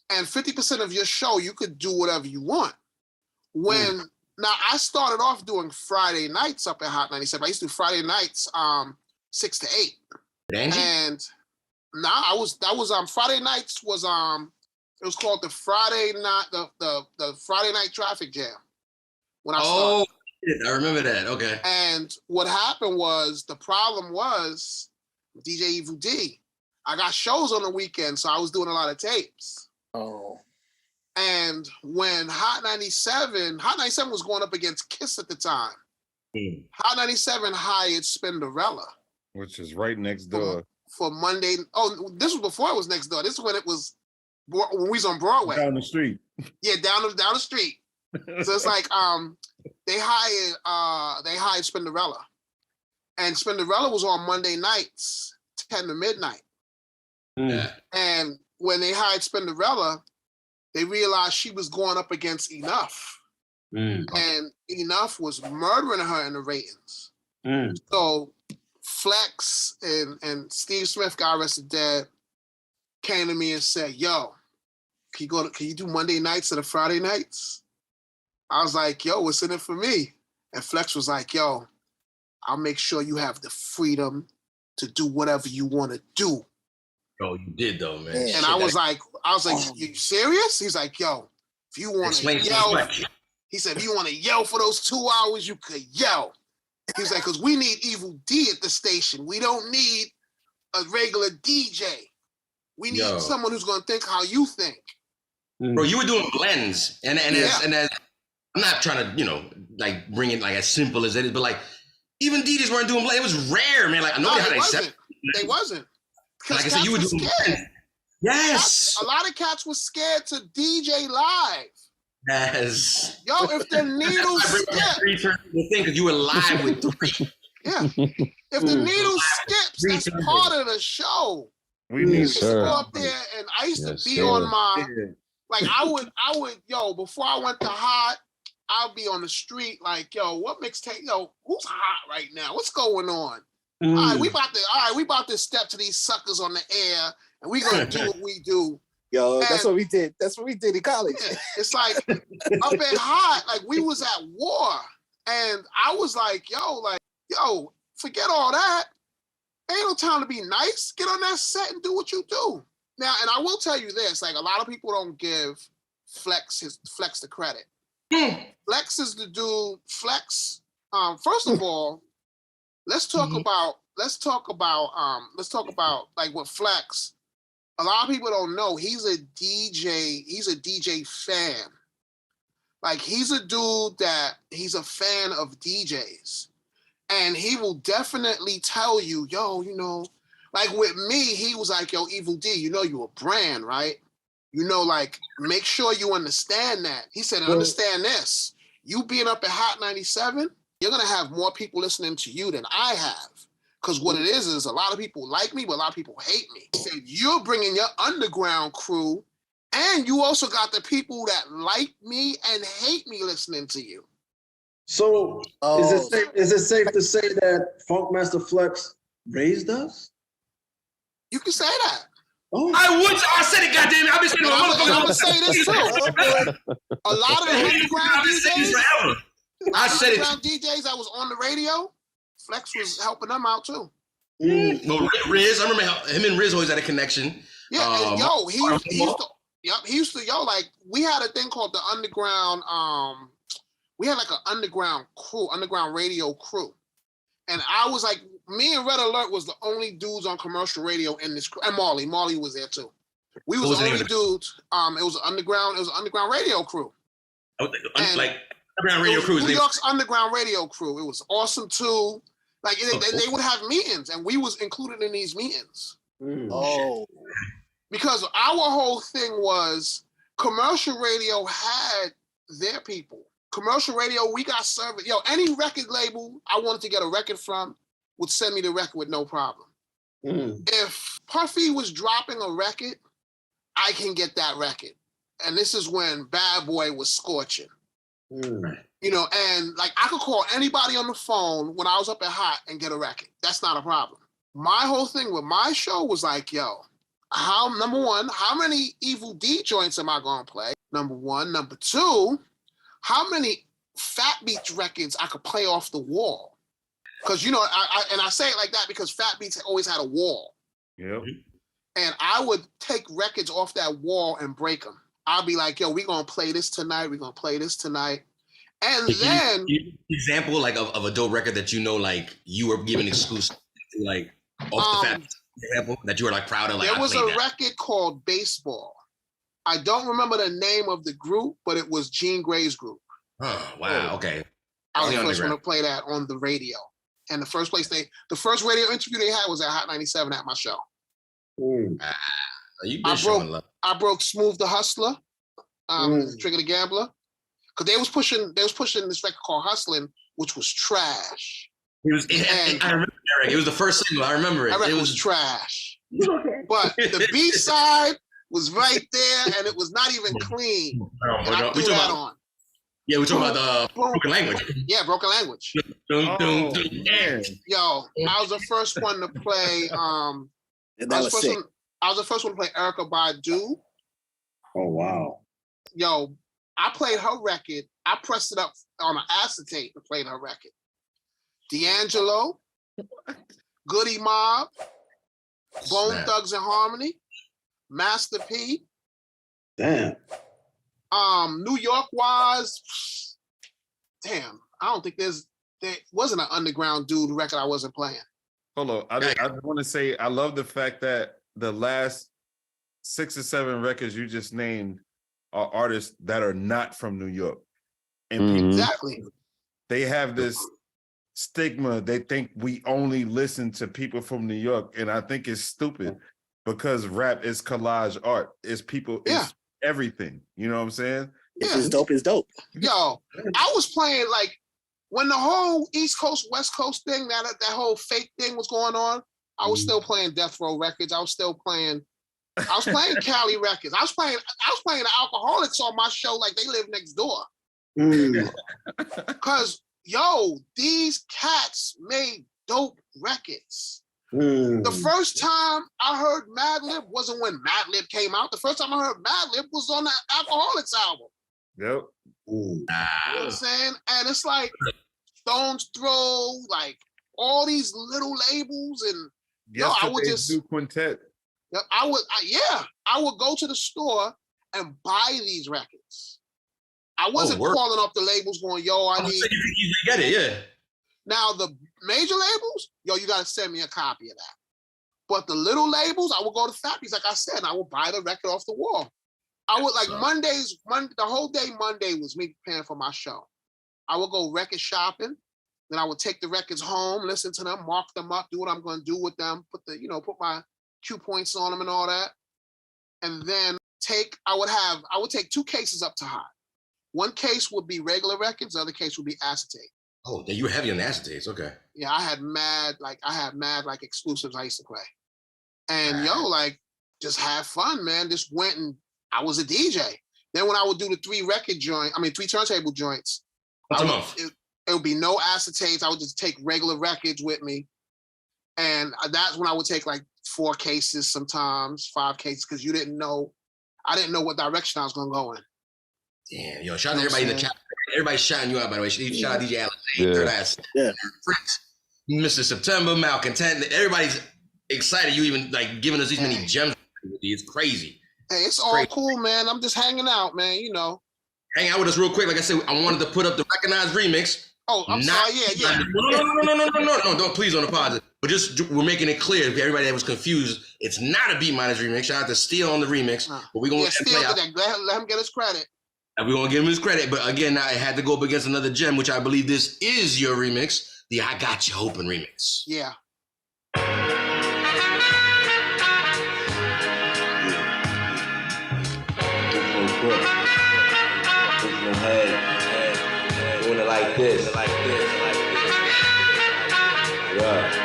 and 50% of your show, you could do whatever you want. Now I started off doing Friday nights up at Hot 97. I used to do Friday nights, 6 to 8. And now that was Friday nights was it was called the Friday night the Friday night traffic jam. When I started. I remember that. Okay. And what happened was the problem was DJ Evil D. I got shows on the weekend, so I was doing a lot of tapes. Oh. And when Hot 97 was going up against Kiss at the time. Hot 97 hired Spinderella, which is right next door. For Monday. Oh, this was before it was next door. This is when it was when we was on Broadway. Down the street. Yeah, down the street. So it's like they hired Spinderella. And Spinderella was on Monday nights, 10 to midnight. And when they hired Spinderella, they realized she was going up against Enough. And Enough was murdering her in the ratings. So Flex and Steve Smith, God rest his dead, came to me and said, yo, can you do Monday nights instead of Friday nights? I was like, yo, what's in it for me? And Flex was like, yo, I'll make sure you have the freedom to do whatever you want to do. Oh, you did though, man. And I was like, you serious? He's like, yo, if you want to yell, he said, if you want to yell for those 2 hours, you could yell. He's like, because we need Evil D at the station. We don't need a regular DJ. We need someone who's going to think how you think. Bro, you were doing blends. And as I'm not trying to, you know, like bring it like as simple as it is, but like even DJs weren't doing blends. It was rare, man. Like nobody had accepted. They wasn't. Like I said, you were doing blends. Yes. A lot of cats were scared to DJ live. Yes. Yo, if the needle skips, because you were live with 3. Yeah. If the needle skips, that's part of the show. We need to go up there, and I used to be on my like I would before I went to Hot, I'll be on the street like, yo, what mixtape? Yo, who's hot right now? What's going on? All right, we about to step to these suckers on the air, and we gonna do what we do. Yo, that's what we did. That's what we did in college. Yeah, it's like up at Hot, like we was at war, and I was like, yo, forget all that. Ain't no time to be nice. Get on that set and do what you do. Now, and I will tell you this, like a lot of people don't give Flex the credit. Flex is the dude. Flex. First of all, let's talk about like with Flex. A lot of people don't know he's a DJ. He's a DJ fan. Like he's a dude that he's a fan of DJs, and he will definitely tell you, yo, you know, like with me, he was like, yo, Evil D, you know, you a brand, right? You know, like, make sure you understand that. He said, understand this. You being up at Hot 97, you're going to have more people listening to you than I have. Because what it is a lot of people like me, but a lot of people hate me. He said, you're bringing your underground crew, and you also got the people that like me and hate me listening to you. So is it safe to say that Funkmaster Flex raised us? You can say that. Oh. I said it, goddammit. I've been saying it. I'm gonna say this too. A lot of the underground DJs. I said it. Underground DJs that was on the radio, Flex was helping them out too. No, Riz, I remember him and Riz always had a connection. Yeah, and yo, he used to, like, we had a thing called the underground, we had like an underground radio crew. And I was like, me and Red Alert was the only dudes on commercial radio in this crew. And Marley was there too. We was the only dudes. It was an underground radio crew. Like underground radio crew. New York's underground radio crew. It was awesome too. Like they would have meetings, and we was included in these meetings. Oh, because our whole thing was commercial radio had their people. Commercial radio, we got service. Yo, any record label I wanted to get a record from would send me the record with no problem. If Puffy was dropping a record, I can get that record. And this is when Bad Boy was scorching. You know, and like I could call anybody on the phone when I was up at Hot and get a record. That's not a problem. My whole thing with my show was like, yo, number one, how many Evil D joints am I gonna play? Number one. Number two, how many Fat Beats records I could play off the wall? Because, you know, I say it like that because Fat Beats always had a wall. Yep. And I would take records off that wall and break them. I'll be like, yo, we're going to play this tonight. We're going to play this tonight. And then... example, like, of a dope record that you know, like, you were given exclusive, like, off the Fat Beats example, that you were, like, proud of? Like, there was a record called Baseball. I don't remember the name of the group, but it was Jean Grey's group. Oh, wow, okay. I was the first one to play that on the radio. And the first radio interview they had was at Hot 97 at my show. I broke Smooth the Hustler, Trigger the Gambler, because they was pushing this record called Hustlin', which was trash. I remember that record. It was the first single. I remember it. That record was trash. But the B side was right there, and it was not even clean. And I threw that on. Yeah, we're talking about the Broken Language. Yeah, Broken Language. Yo, I was the first one to play. And that was sick. I was the first one to play Erykah Badu. Oh wow. Yo, I played her record. I pressed it up on an acetate and played her record. D'Angelo, Goody Mob, Bone Thugs and Harmony, Master P. Damn. New York wise, damn, I don't think there wasn't an underground dude record I wasn't playing. Hold on, I want to say I love the fact that the last 6 or 7 records you just named are artists that are not from New York. And people, exactly, they have this stigma. They think we only listen to people from New York, and I think it's stupid because rap is collage art. It's people. It's everything. You know what I'm saying? If it's dope, it's dope. Yo, I was playing like when the whole East Coast, West Coast thing, that whole fake thing was going on. I was still playing Death Row records. I was playing Cali records. I was playing the Alcoholics on my show like they live next door. Cause yo, these cats made dope records. The first time I heard Madlib wasn't when Madlib came out. The first time I heard Madlib was on the Alcoholics album. Yep. You know what I'm saying? And it's like Stone's Throw, like all these little labels, and I would just do Quintet. I would go to the store and buy these records. I wasn't calling up the labels going, yo, I need. You get it, yeah. Now the major labels, yo, you gotta send me a copy of that. But the little labels, I would go to Fat Beats, like I said, and I would buy the record off the wall. I would like the whole day Monday was me preparing for my show. I would go record shopping, then I would take the records home, listen to them, mark them up, do what I'm gonna do with them, put my cue points on them and all that. And then I would take 2 cases up to Hot. One case would be regular records, the other case would be acetate. Oh, you were heavy on the acetates, okay. Yeah, I had mad exclusives I used to play. And like just have fun, man. Just went and I was a DJ. Then when I would do the 3 turntable joints, it would be no acetates. I would just take regular records with me. And that's when I would take like 4 cases sometimes, 5 cases, because I didn't know what direction I was gonna go in. Damn, yo, shout out to everybody in the chat. Everybody's shouting you out, by the way. Shout out DJ Alex, Yeah. Third Ass, Yeah. Prince, Mr. September, Malcontent. Everybody's excited. You even like giving us these many gems. It's crazy. Hey, it's all cool, man. I'm just hanging out, man. You know. Hang out with us real quick. Like I said, I wanted to put up the recognized remix. Oh, I'm sorry. Yeah. No, please don't apologize. But just we're making it clear for everybody that was confused. It's not a Beat Minus remix. Shout out to Steel on the remix. But we're gonna let him get his credit. And we're gonna give him his credit. But again, I had to go up against another gem, which I believe this is your remix, the I Got You Open remix. Yeah. Doing it like this. Yeah.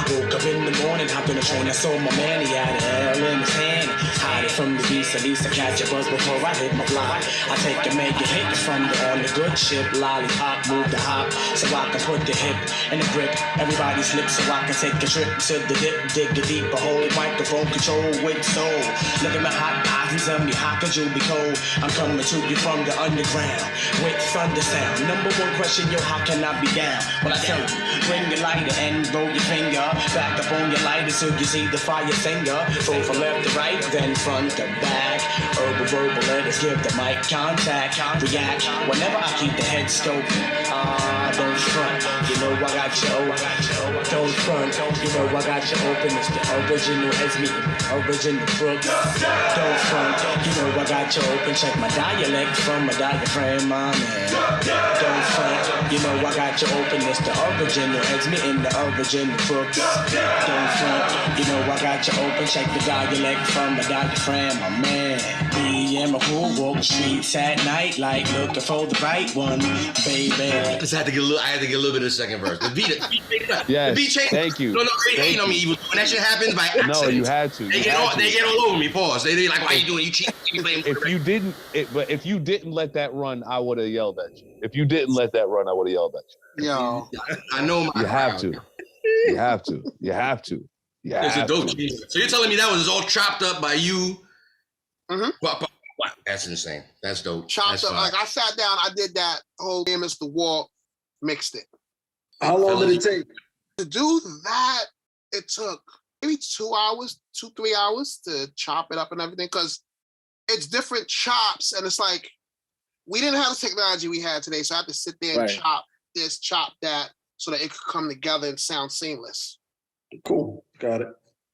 Woke up in the morning, hopped on the train, I saw my man, he had an L in his hand. Hide it from the beast, at least I catch a buzz before I hit my block. I take a make it hit from on the good ship, lollipop, move the hop, so I can put the hip in the grip. Everybody slip so I can take a trip to the dip, dig a deeper hole, microphone control with soul. Look at my hot eyes and tell me how could you be cold? I'm coming to you from the underground with thunder sound. Number one question, yo, how can I be down? Well, I tell you, bring your lighter and roll your finger back up on your lighter so you see the fire finger. Go from left to right, then front to back. Verbal, let us give the mic contact. React whenever I keep the head scoping. Don't front, you know I got you open. Don't front, you know I got you open. It's the original SMIF, original Brooks. Don't front, you know I got you open. Check my dialect from my diaphragm, my man. Don't front, you know I got you open. It's the original SMIF in the original Brooks. Don't front, you know I got you open. Check the dialect from my diaphragm, my man. Me and my crew walk the streets at night, like looking for the right one, baby. I had to get a little bit of the second verse. The beat Yes, changed. thank you. No, they ain't on me. When that shit happens by accident. No, you had to. They get all over me. Pause. They like, why you doing? You cheating? But if you didn't let that run, I would have yelled at you. If you didn't let that run, I would have yelled at you. Yo, I know my. You have to. You have to. You have to. You have to. So you're telling me that was all chopped up by you? Mm-hmm. Wow, that's insane. That's dope. Chopped up. Like I sat down, I did that whole game as the walk, mixed it. How long did it take? To do that, it took maybe 2 hours, 3 hours to chop it up and everything, because it's different chops, and it's like we didn't have the technology we had today, so I had to sit there and chop this, chop that, so that it could come together and sound seamless. Cool, got it.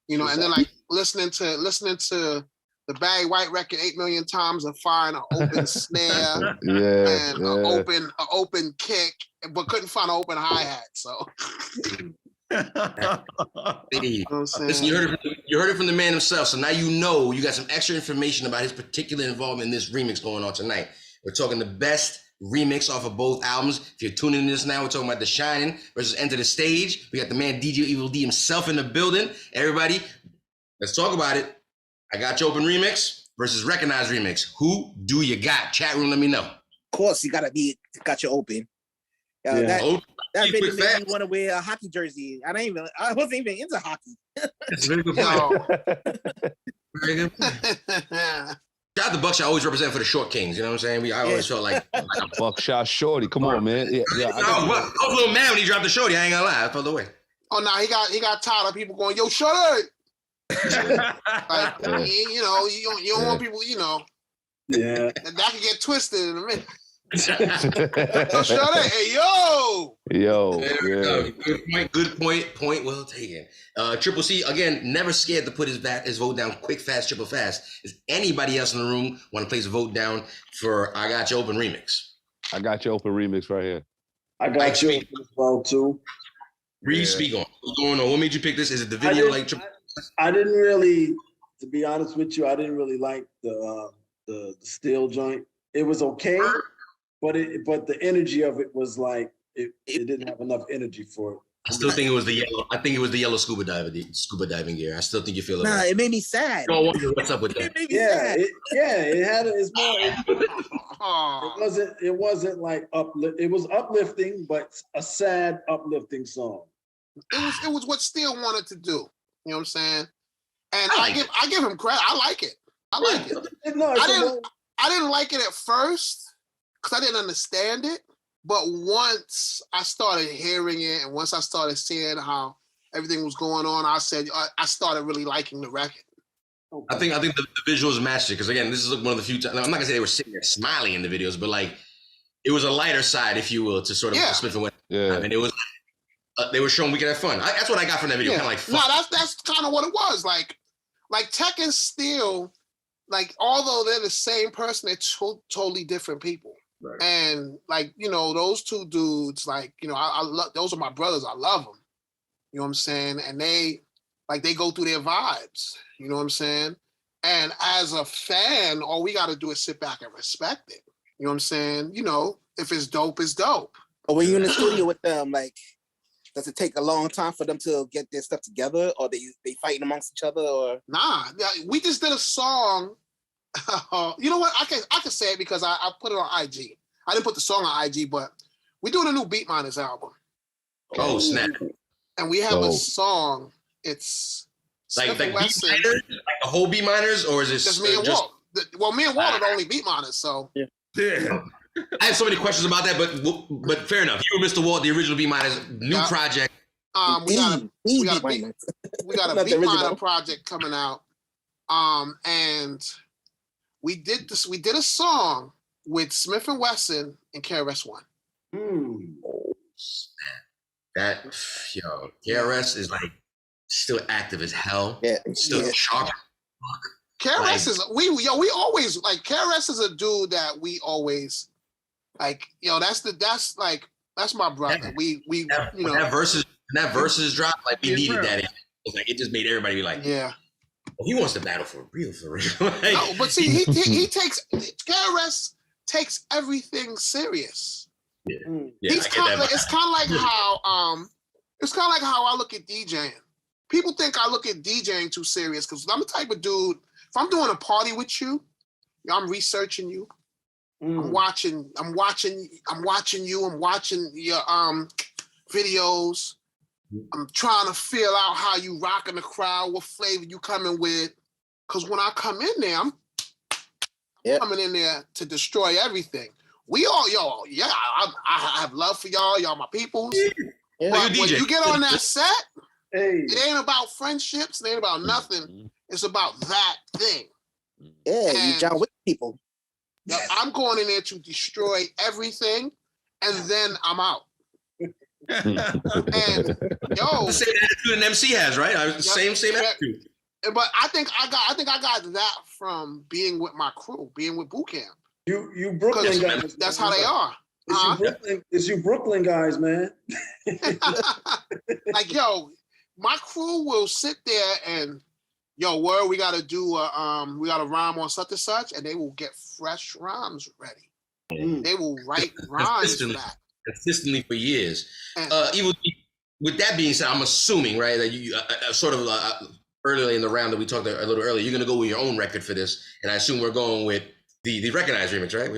You know, and then like listening to the Barry White record 8 million times of firing an open snare and an open kick, but couldn't find an open hi-hat. So listen, you heard it from the man himself. So now you know you got some extra information about his particular involvement in this remix going on tonight. We're talking the best remix off of both albums. If you're tuning in this now, we're talking about the SHININ versus Enter the Stage. We got the man DJ Evil D himself in the building. Everybody, let's talk about it. I Got You Open remix versus Recognized remix. Who do you got? Chat room, let me know. Of course, you got you open. That video made me want to wear a hockey jersey. I wasn't even into hockey. That's a very good point. Very good point. Shout out to Buckshot, always represent for the short kings. You know what I'm saying? I always felt like Buckshot Shorty. Come on, man. I was a little mad when he dropped the shorty. I ain't gonna lie. I felt the way. Oh no, he got tired of people going, yo, shorty. Like, you know, you don't want people, you know. Yeah. That could get twisted in a minute. Shorty, hey, yo. Good point well taken. Triple C, again, never scared to put his vote down quick, fast, triple fast. Is anybody else in the room want to place a vote down for I Got You Open remix? I Got You Open remix right here. I got you open as well too. Speak on. What's going on? What made you pick this? Is it the video I didn't really, to be honest with you, I didn't really like the steel joint. It was okay, but the energy of it was like it didn't have enough energy for it. I still think it was the yellow. I think it was the yellow scuba diving gear. I still think you feel it. Nah, it made me sad. I wonder what's up with that. It made me sad. It had it's more. It wasn't like uplift. It was uplifting, but a sad uplifting song. It was what Steel wanted to do. You know what I'm saying? And I give him credit. I like it. I like it. No, I didn't like it at first because I didn't understand it. But once I started hearing it and once I started seeing how everything was going on, I started really liking the record. I think the visuals matched it because again, this is one of the few times. I'm not gonna say they were sitting there smiling in the videos, but like it was a lighter side, if you will, to sort of Smith and Wesson. Yeah. And it was they were showing we could have fun. That's what I got from that video. Yeah. Kind of like fun. No, that's kind of what it was. Like Tech is still like, although they're the same person, they're totally different people. Right. And like, you know, those two dudes, like, you know, I love, those are my brothers. I love them. You know what I'm saying? And they go through their vibes. You know what I'm saying? And as a fan, all we got to do is sit back and respect it. You know what I'm saying? You know, if it's dope, it's dope. But when you're in the studio with them, like, does it take a long time for them to get their stuff together, or they fighting amongst each other, or? Nah, we just did a song. You know what? I can say it because I put it on IG. I didn't put the song on IG, but we're doing a new Beat Miners album. Oh snap! And we have a song. It's like Beat Miners, like the whole Beat Miners, or is it just me and Walt? Well, me and Walt are the only Beat Miners, so yeah. I have so many questions about that, but fair enough. You were Mr. Walt, the original Beat Miners, new project. We got a Beat Miner project coming out. And we did a song with Smith and Wesson and KRS-One. That KRS is like still active as hell. Yeah, still sharp. KRS is we always like KRS is a dude that we always like. That's my brother. That versus drop, like we needed that. Like it just made everybody be like, yeah. Well, he wants to battle for real. Like, no, but see, he takes KRS takes everything serious. Yeah, it's kind of like how I look at DJing. People think I look at DJing too serious because I'm the type of dude. If I'm doing a party with you, I'm researching you. I'm watching you. I'm watching your videos. I'm trying to feel out how you rocking the crowd, what flavor you coming with. Because when I come in there, I'm coming in there to destroy everything. We all, I have love for y'all. Y'all my peoples. Yeah. But when you get on that set, it ain't about friendships. It ain't about nothing. It's about that thing. Yeah, you John Wick people. I'm going in there to destroy everything, and then I'm out. And the same attitude an MC has, right? Same attitude. But I think I got that from being with my crew, being with Boot Camp. You Brooklyn guys. That's how they are. It's you Brooklyn guys, man. Like, my crew will sit there and, word, we gotta rhyme on such and such, and they will get fresh rhymes ready. They will write rhymes for that. Consistently for years. Even with that being said, I'm assuming, right, that you sort of earlier in the round that we talked a little earlier, you're gonna go with your own record for this, and I assume we're going with the WRECKONIZE remix, right?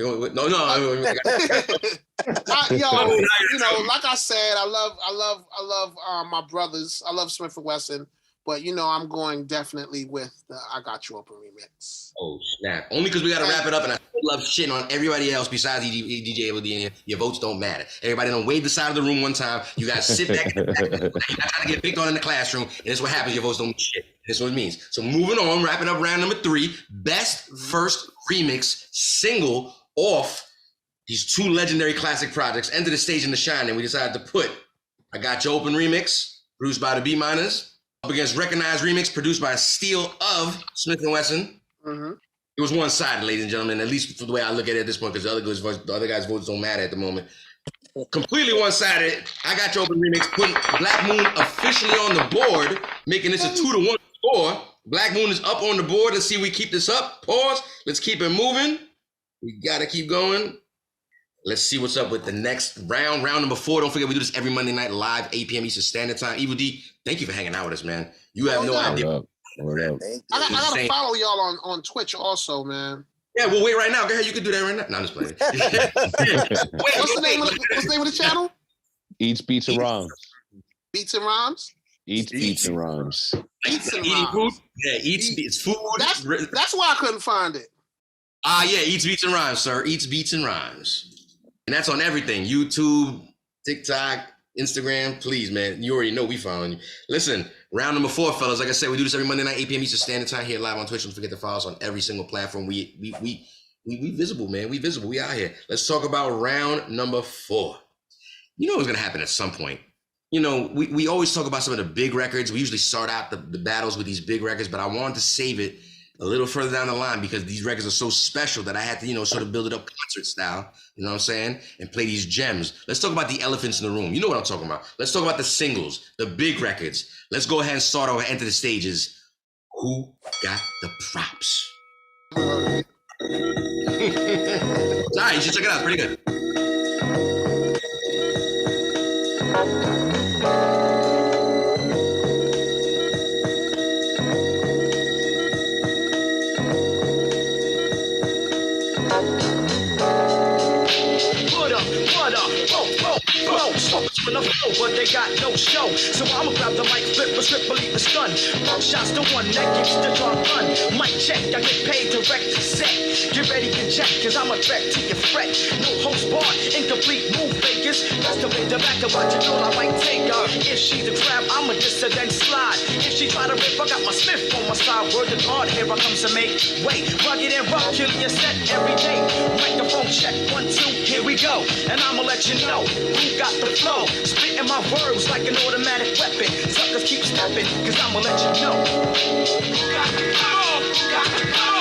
Like I said, I love my brothers. I love Smith and Wesson, but I'm going definitely with the I Got You Open remix. Oh snap! Only because we got to wrap it up, and I love shitting on everybody else besides DJ ABLD. Your votes don't matter. Everybody don't wave the side of the room one time. You guys sit back. You're not trying to get picked on in the classroom, and this is what happens. Your votes don't mean shit. This is what it means. So moving on, wrapping up round number 3. Best first remix single off these 2 legendary classic projects. Enter the Stage in the SHININ. We decided to put I Got You Open remix, produced by the Beat Miners, up against WRECKONIZE remix, produced by Steele of Smith and Wesson. It was one-sided, ladies and gentlemen, at least for the way I look at it at this point, because the other guys' votes don't matter at the moment. Completely one-sided. I Got You Open remix, putting Black Moon officially on the board, making this a 2-1 score. Black Moon is up on the board. Let's see if we keep this up. Pause. Let's keep it moving. We got to keep going. Let's see what's up with the next round. Round number 4. Don't forget, we do this every Monday night live, 8 p.m. Eastern Standard Time. Evil D, thank you for hanging out with us, man. You have no idea. I gotta follow y'all on Twitch also, man. Yeah, we'll wait right now. Go ahead, you can do that right now. No, I'm just playing. What's the name of the channel? Eats Beats and Rhymes. Beats and Rhymes? Eats, beats, and rhymes. Eats and Eating food? rhymes. Yeah, eats, it's food. That's why I couldn't find it. Yeah, eats, beats, and rhymes, sir. Eats, beats, and rhymes. And that's on everything. YouTube, TikTok, Instagram. Please, man. You already know we following you. Listen, round number 4, fellas. Like I said, we do this every Monday night, 8 p.m. Eastern Standard Time here live on Twitch. Don't forget to follow us on every single platform. We visible, man. We visible. We out here. Let's talk about round number 4. You know what's gonna happen at some point. You know, we always talk about some of the big records. We usually start out the battles with these big records, but I wanted to save it a little further down the line because these records are so special that I had to, you know, sort of build it up concert style, you know what I'm saying? And play these gems. Let's talk about the elephants in the room. You know what I'm talking about. Let's talk about the singles, the big records. Let's go ahead and start over, enter the stages. Who got the props? All right, you should check it out. It's pretty good. On the floor, but they got no show. So I'ma grab the mic, flip a strip, believe the stun. Shots the one that keeps the drum run. Mic check, I get paid to wreck the set. Get ready to check, cause I'm a threat to your fret. No host bar, incomplete move fakers. That's the way the back of my girl, I might take her. If she's a crab, I'ma diss her then slide. If she try to rip, I got my SMIF on my side. Word to God, here I come to make way. Rugged and rough, killing your set every day. Microphone check, 1, 2, here we go. And I'ma let you know who got the flow. Spitting my words like an automatic weapon. Suckers keep stepping, cause I'ma let you know. Who got the flow? Who got the flow?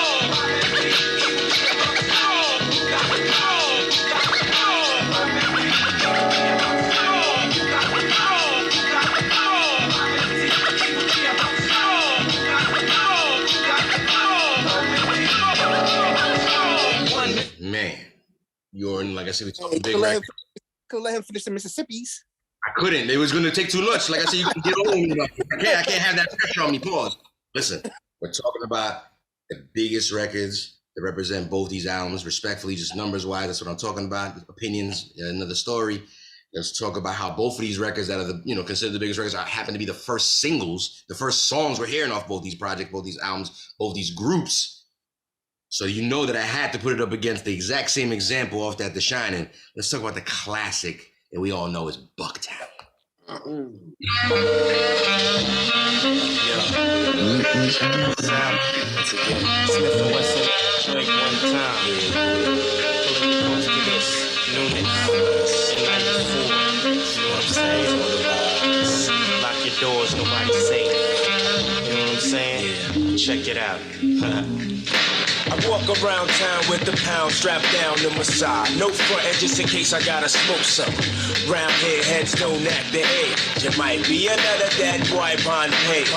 Man, you're in, like I said, we talking big records. Could let him finish the Mississippi's. I couldn't. It was going to take too much. Like I said, you can get on. I can't have that pressure on me. Pause. Listen, we're talking about the biggest records that represent both these albums, respectfully, just numbers-wise. That's what I'm talking about. Opinions, another story. Let's talk about how both of these records that are the, you know, considered the biggest records happen to be the first singles, the first songs we're hearing off both these projects, both these albums, both these groups. So you know that I had to put it up against the exact same example off that The Shining. Let's talk about the classic that we all know is Bucktown. Smith and Wesson, like one time. Close to this, newness, 94. You know what I'm saying? Lock your doors, nobody's safe. You know what I'm saying? Check it out. I walk around town with the pound strapped down to my side. No frontin' just in case I gotta smoke some. Round here, heads don't act the age. You might be another dead boy on page.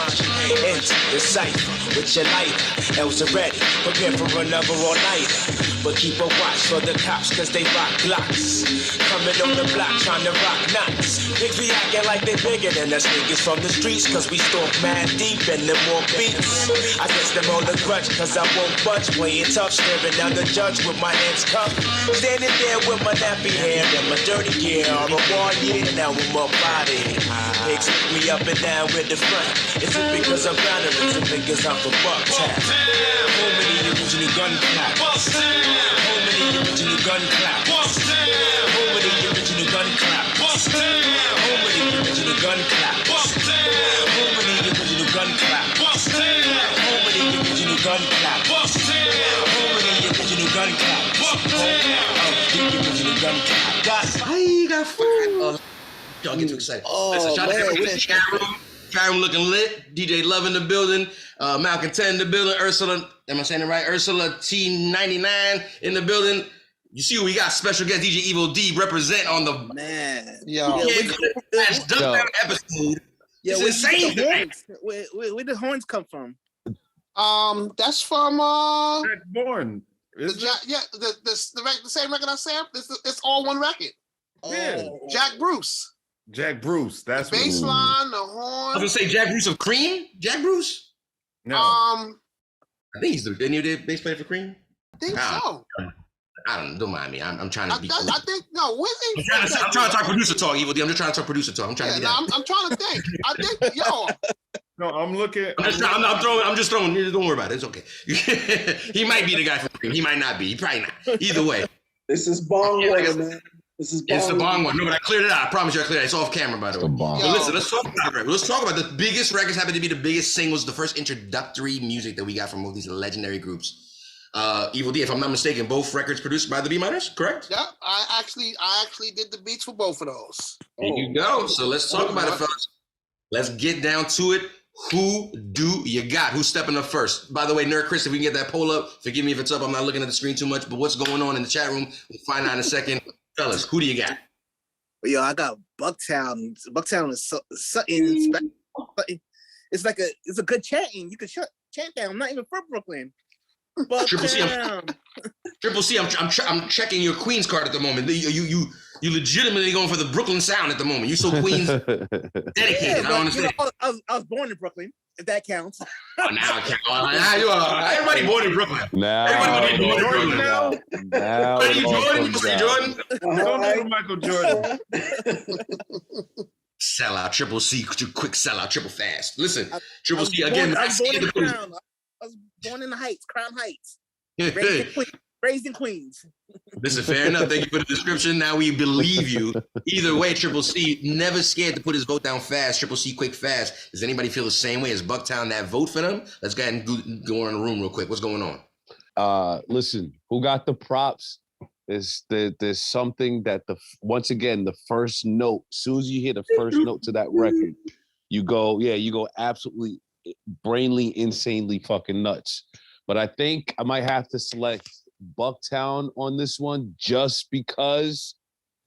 Enter the cipher with your lighter. Else ready, prepare for another all-nighter. But keep a watch for the cops, cause they rock glocks. Coming on the block, trying to rock knots. Pigs be acting like they bigger than us niggas from the streets, cause we stalk mad deep and them more beats. I guess them all a grudge, cause I won't budge. Playing tough, staring down the judge with my hands cuffed. Standing there with my nappy hair and my dirty gear. I'm a war, yeah, now I'm up out of here. Pigs lift me up and down with the front. Is it because I'm down or is it because I'm from Bucktown? Home of the original gun clap. Home of the original gun clap. Home of the original gun clap. Home of the original gun clap. Home of the original gun clap. Home of the original gun clap. Home of the original gun clap. Home of the original gun clap. I got fun. Y'all get too excited. Listen, shout out to everybody. Chat room looking lit. DJ Love in the building. Malcolm 10 in the building. Ursula, am I saying it right? Ursula T99 in the building. You see, we got special guest DJ Evil D represent on the man. Yo, episode. Yeah, it's insane. Where the horns come from? That's from Jack Bourne. the same record I said. It's all one record. Yeah. Jack Bruce. Jack Bruce. That's the bass line, the horn. I was gonna say Jack Bruce of Cream. Jack Bruce. No. I think he's the bass player for Cream. I think so. I don't mind me. I'm trying to be. I think no. I'm trying to talk producer talk. Evil D. I'm just trying to talk producer talk. I'm trying to be that. I'm trying to think. I think No, I'm looking. I'm just throwing. Don't worry about it. It's okay. He might be the guy for He might not be. He probably not. Either way. This is bong water, man. This is It's the bong one. No, but I cleared it out. I promise you I cleared it. It's off camera, by the way. But listen, let's talk about it. Let's talk about the biggest records happen to be the biggest singles, the first introductory music that we got from all these legendary groups. Evil D, if I'm not mistaken, both records produced by the B Miners, correct? Yeah, I actually did the beats for both of those. There you go. So let's talk about it, fellas. Let's get down to it. Who do you got? Who's stepping up first? By the way, Nerd Chris, if we can get that poll up, forgive me if it's up. I'm not looking at the screen too much, but what's going on in the chat room? We'll find out in a second. Fellas, who do you got? Yo, I got Bucktown. Bucktown is something special. It's like it's a good chanting. You can chant down. I'm not even from Brooklyn. Triple C, I'm checking your Queens card at the moment. You legitimately going for the Brooklyn sound at the moment. You so Queens dedicated. Yeah, I don't understand. I was born in Brooklyn, if that counts. Oh, now it counts. Now you are. Everybody born in Brooklyn. Everybody born in Brooklyn now. Jordan? Don't know Michael Jordan. Sellout, Triple C, quick sellout, triple fast. Listen, Triple C again. I was born in the Heights, Crown Heights. Raised in Queens. Listen, fair enough. Thank you for the description. Now we believe you. Either way, Triple C never scared to put his vote down fast. Triple C quick fast. Does anybody feel the same way as Bucktown that vote for them? Let's go ahead and go around the room real quick. What's going on? Listen, who got the props? There's something that once again, the first note, as soon as you hear the first note to that record, you go absolutely brainly, insanely fucking nuts. But I think I might have to select Bucktown on this one just because,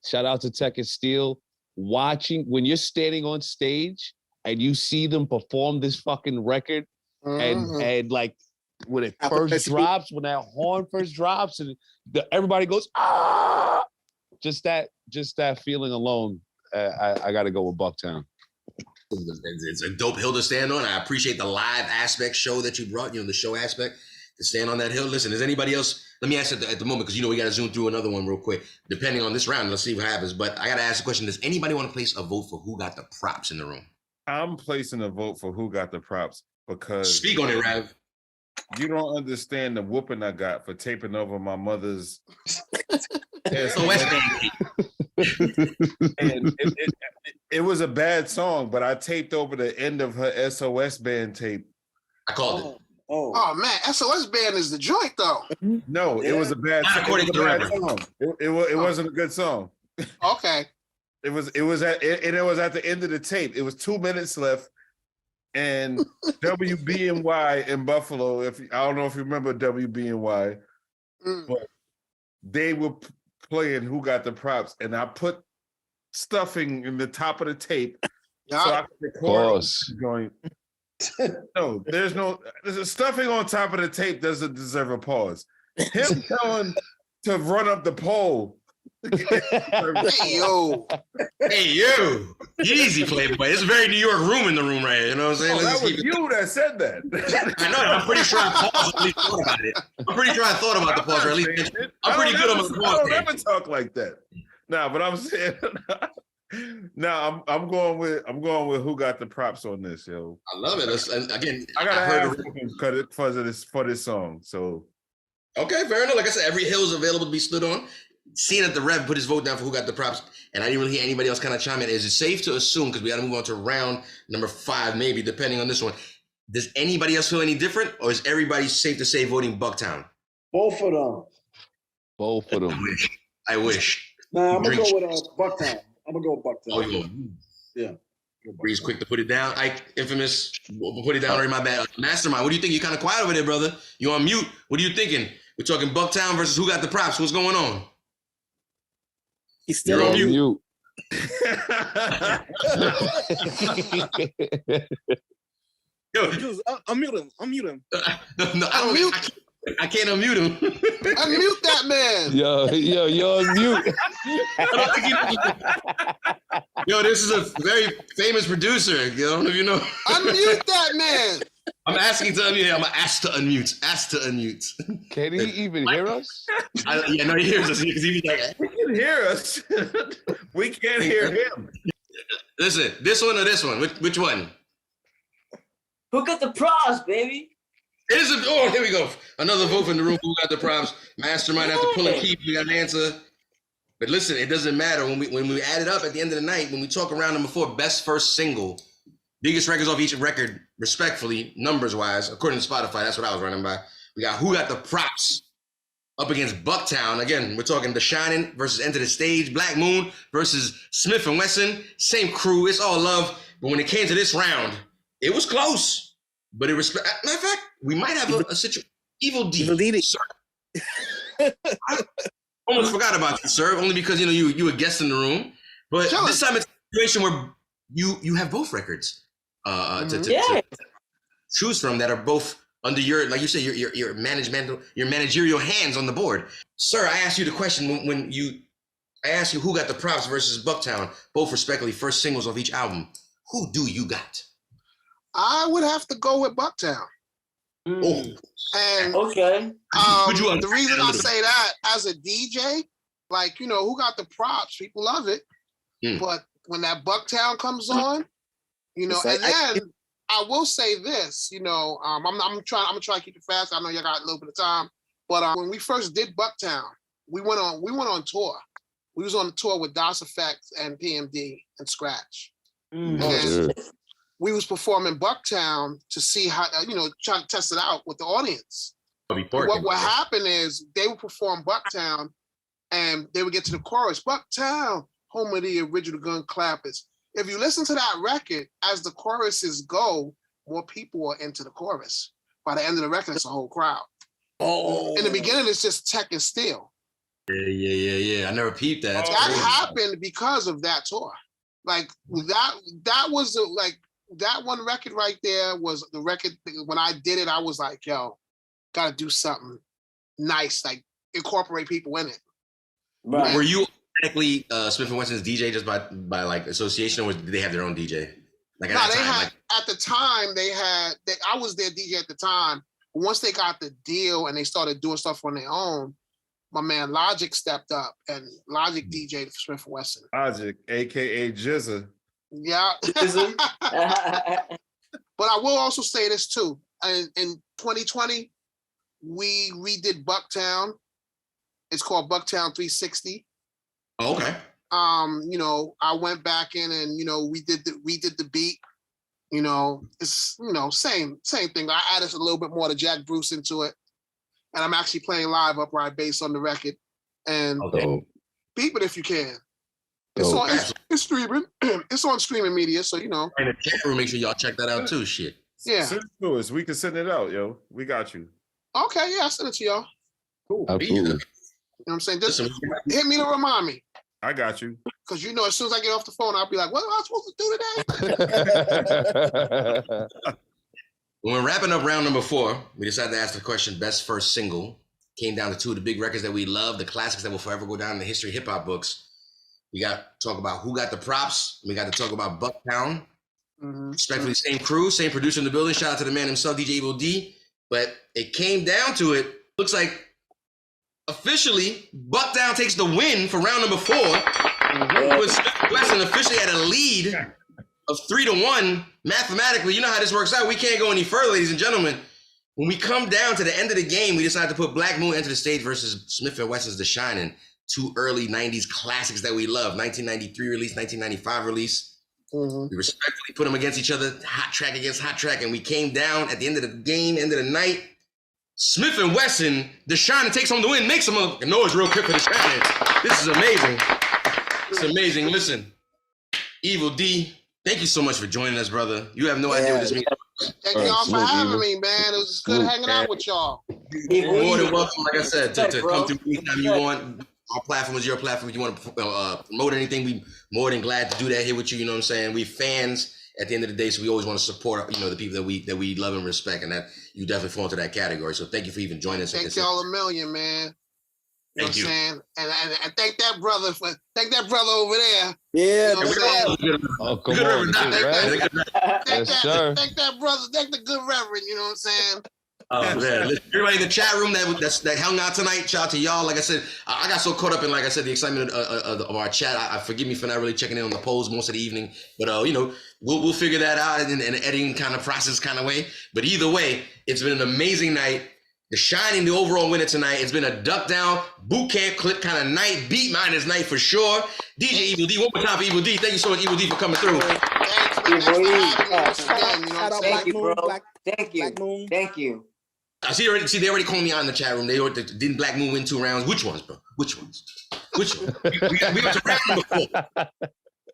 shout out to Tech and Steel, watching when you're standing on stage and you see them perform this fucking record and like when it first drops, when that horn first drops and everybody goes, ah, just that feeling alone, I got to go with Bucktown. It's a dope hill to stand on. I appreciate the live aspect show that you brought, the show aspect to stand on that hill. Listen, is anybody else? Let me ask at the moment, because we got to zoom through another one real quick. Depending on this round, let's see what happens. But I got to ask the question, does anybody want to place a vote for who got the props in the room? I'm placing a vote for who got the props because... Speak on it, Rav. You don't understand the whooping I got for taping over my mother's SOS and it was a bad song, but I taped over the end of her SOS band tape. I called it. Oh man, SOS band is the joint though. No, it was a bad song. It wasn't a good song. Okay. It was at the end of the tape. It was 2 minutes left. And WBNY in Buffalo, I don't know if you remember WBNY, but they were playing Who Got the Props, and I put stuffing in the top of the tape so I could record going. No, there's stuffing on top of the tape doesn't deserve a pause. Him telling to run up the pole. Hey yo, easy, Playboy. It's a very New York room in the room right here. You know what I'm saying? That was you that said that. I know. I'm pretty sure I paused. At least thought about it. I'm pretty sure I thought about the pause, or at least I'm pretty good on the pause. I don't ever talk like that. Nah, but I'm saying. Nah, I'm going with who got the props on this, yo. I love it. Again, I gotta have credit for this song. So okay, fair enough. Like I said, every hill is available to be stood on. Seeing that the Rev put his vote down for who got the props, and I didn't really hear anybody else kind of chime in. Is it safe to assume, because we got to move on to round number 5, maybe, depending on this one, does anybody else feel any different, or is everybody safe to say voting Bucktown? Both of them. Both of them. I wish. Nah, I'm going to go with Bucktown. I'm going to go with Bucktown. Oh, you yeah. Breeze quick to put it down. Infamous, we'll put it down. Already, my bad. Mastermind, what do you think? You're kind of quiet over there, brother. You on mute. What are you thinking? We're talking Bucktown versus who got the props. What's going on? He's still on mute. Yo, unmute him. No, I can't unmute him. Unmute that man. Yo, you're on mute. Yo, this is a very famous producer. I don't know if you know. Unmute that man. I'm asking to unmute. I'm asked to unmute. Asked to unmute. Can he even hear us? Yeah, no, he hears us because he was like, He can hear us. We can't hear him. listen, this one or this one? Which one? Who got the props, baby? Oh, here we go. Another vote from the room. Who got the props? Mastermind after pulling keep. We got an answer. But listen, it doesn't matter when we add it up at the end of the night. When we talk around number 4, best first single, biggest records off each record, respectfully, numbers wise, according to Spotify. That's what I was running by. We got Who Got the Props up against Bucktown. Again, we're talking The Shining versus Enter the Stage. Black Moon versus Smith and Wesson. Same crew. It's all love. But when it came to this round, it was close. But it matter of fact, we might have a situation. Evil D. Evil D. Sir. I almost forgot about you, sir. Only because you were guest in the room. But this time it's a situation where you have both records to choose from that are both under your, like you say, your managerial hands on the board. Sir, I asked you the question when I asked you who got the props versus Bucktown, both respectively first singles of each album. Who do you got? I would have to go with Bucktown. Oh. And okay. The reason I say that as a DJ, like, who got the props? People love it. But when that Bucktown comes on, and then I will say this, I'm gonna try to keep it fast. I know you got a little bit of time, but when we first did Bucktown, we went on tour. We was on the tour with DOS Effect and PMD and Scratch. And we was performing Bucktown to see how, trying to test it out with the audience. What would happen is they would perform Bucktown and they would get to the chorus, Bucktown, home of the original gun clappers. If you listen to that record, as the choruses go, more people are into the chorus. By the end of the record, it's a whole crowd. Oh. In the beginning, it's just Tech and Steel. Yeah. I never peeped that. That happened because of that tour. Like that was that one record right there was the record. When I did it, I was like, yo, gotta do something nice, like incorporate people in it. Right. Were you technically Smith and Wesson's DJ just by like association, or did they have their own DJ? Like at the time they had. I was their DJ at the time. But once they got the deal and they started doing stuff on their own, my man Logic stepped up and Logic DJ'd for Smith and Wesson. Logic, aka Jizza. Yeah. But I will also say this too. In 2020, we redid Bucktown. It's called Bucktown 360. Oh, okay. I went back in and we did the beat. It's same thing. I added a little bit more to Jack Bruce into it, and I'm actually playing live upright bass on the record. And beep it if you can. It's streaming. It's on streaming media, so And the chat room, make sure y'all check that out too. Shit. Yeah. Send it to us. We can send it out, yo. We got you. Okay, yeah, I'll send it to y'all. Cool. Absolutely. You know what I'm saying? Just hit me to remind me. I got you. Because as soon as I get off the phone, I'll be like, what am I supposed to do today? When we're wrapping up round number 4, we decided to ask the question, best first single. Came down to 2 of the big records that we love, the classics that will forever go down in the history of hip-hop books. We got to talk about who got the props. We got to talk about Bucktown. Respectfully, same crew, same producer in the building. Shout out to the man himself, DJ Evil D. But it came down to it. Looks like officially, Bucktown takes the win for round number 4. Wesson officially had a lead of 3-1. Mathematically, you know how this works out. We can't go any further, ladies and gentlemen. When we come down to the end of the game, we decided to put Black Moon Enter the Stage versus Smith and Wesson's The Shining. 2 early 90s classics that we love. 1993 release, 1995 release. We respectfully put them against each other, hot track against hot track, and we came down at the end of the game, end of the night. Smith and Wesson, The Shining takes home the win. Make some noise real quick for The Shining. This is amazing. It's amazing. Listen, Evil D, thank you so much for joining us, brother. You have no idea what this means. Thank y'all for having me, man. It was good hanging out with y'all. You're more than welcome, like I said, to come through anytime you want. Our platform is your platform. If you want to promote anything, we more than glad to do that here with you. You know what I'm saying? We fans at the end of the day, so we always want to support the people that we love and respect, and that you definitely fall into that category. So thank you for even joining us. Thank y'all a million, man. Thank you. Know what I'm saying? And thank that brother over there. Yeah. You know what I'm saying? Oh, come on. Thank Yes, sir. that brother, thank the good reverend, you know what I'm saying? Oh man, listen, everybody in the chat room that hung out tonight, shout out to y'all. Like I said, I got so caught up in, like I said, the excitement of our chat. I forgive me for not really checking in on the polls most of the evening, but you know, we'll figure that out in an editing kind of process kind of way. But either way, it's been an amazing night. The SHININ, the overall winner tonight. It's been a duck down, boot camp clip kind of night, beat minus night for sure. DJ Evil D, one more time for Evil D. Thank you so much, Evil D, for coming through. Thank you, bro. Thank you. Thank you. I see they already called me out in the chat room. Didn't Black Moon win 2 rounds? Which ones, bro? Which ones? We got to round number 4.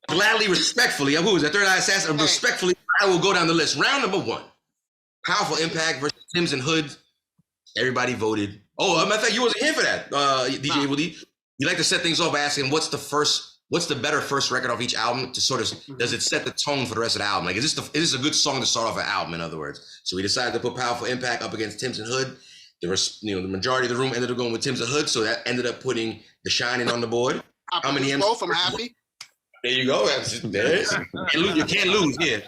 Gladly, respectfully, who was that? Third Eye Assassin? Respectfully, I will go down the list. Round number 1. Powerful Impact versus TIMBZ and Hood. Everybody voted. Oh, matter of fact, you wasn't here for that, DJ Evil D. You like to set things off by asking what's the better first record off each album to sort of, does it set the tone for the rest of the album? Like, is this a good song to start off an album, in other words? So we decided to put Powerful Impact up against TIMBZ and Hood. There was, the majority of the room ended up going with TIMBZ and Hood, so that ended up putting the SHININ on the board. How many MCs? Both, I'm happy. There you go. You can't lose, yeah.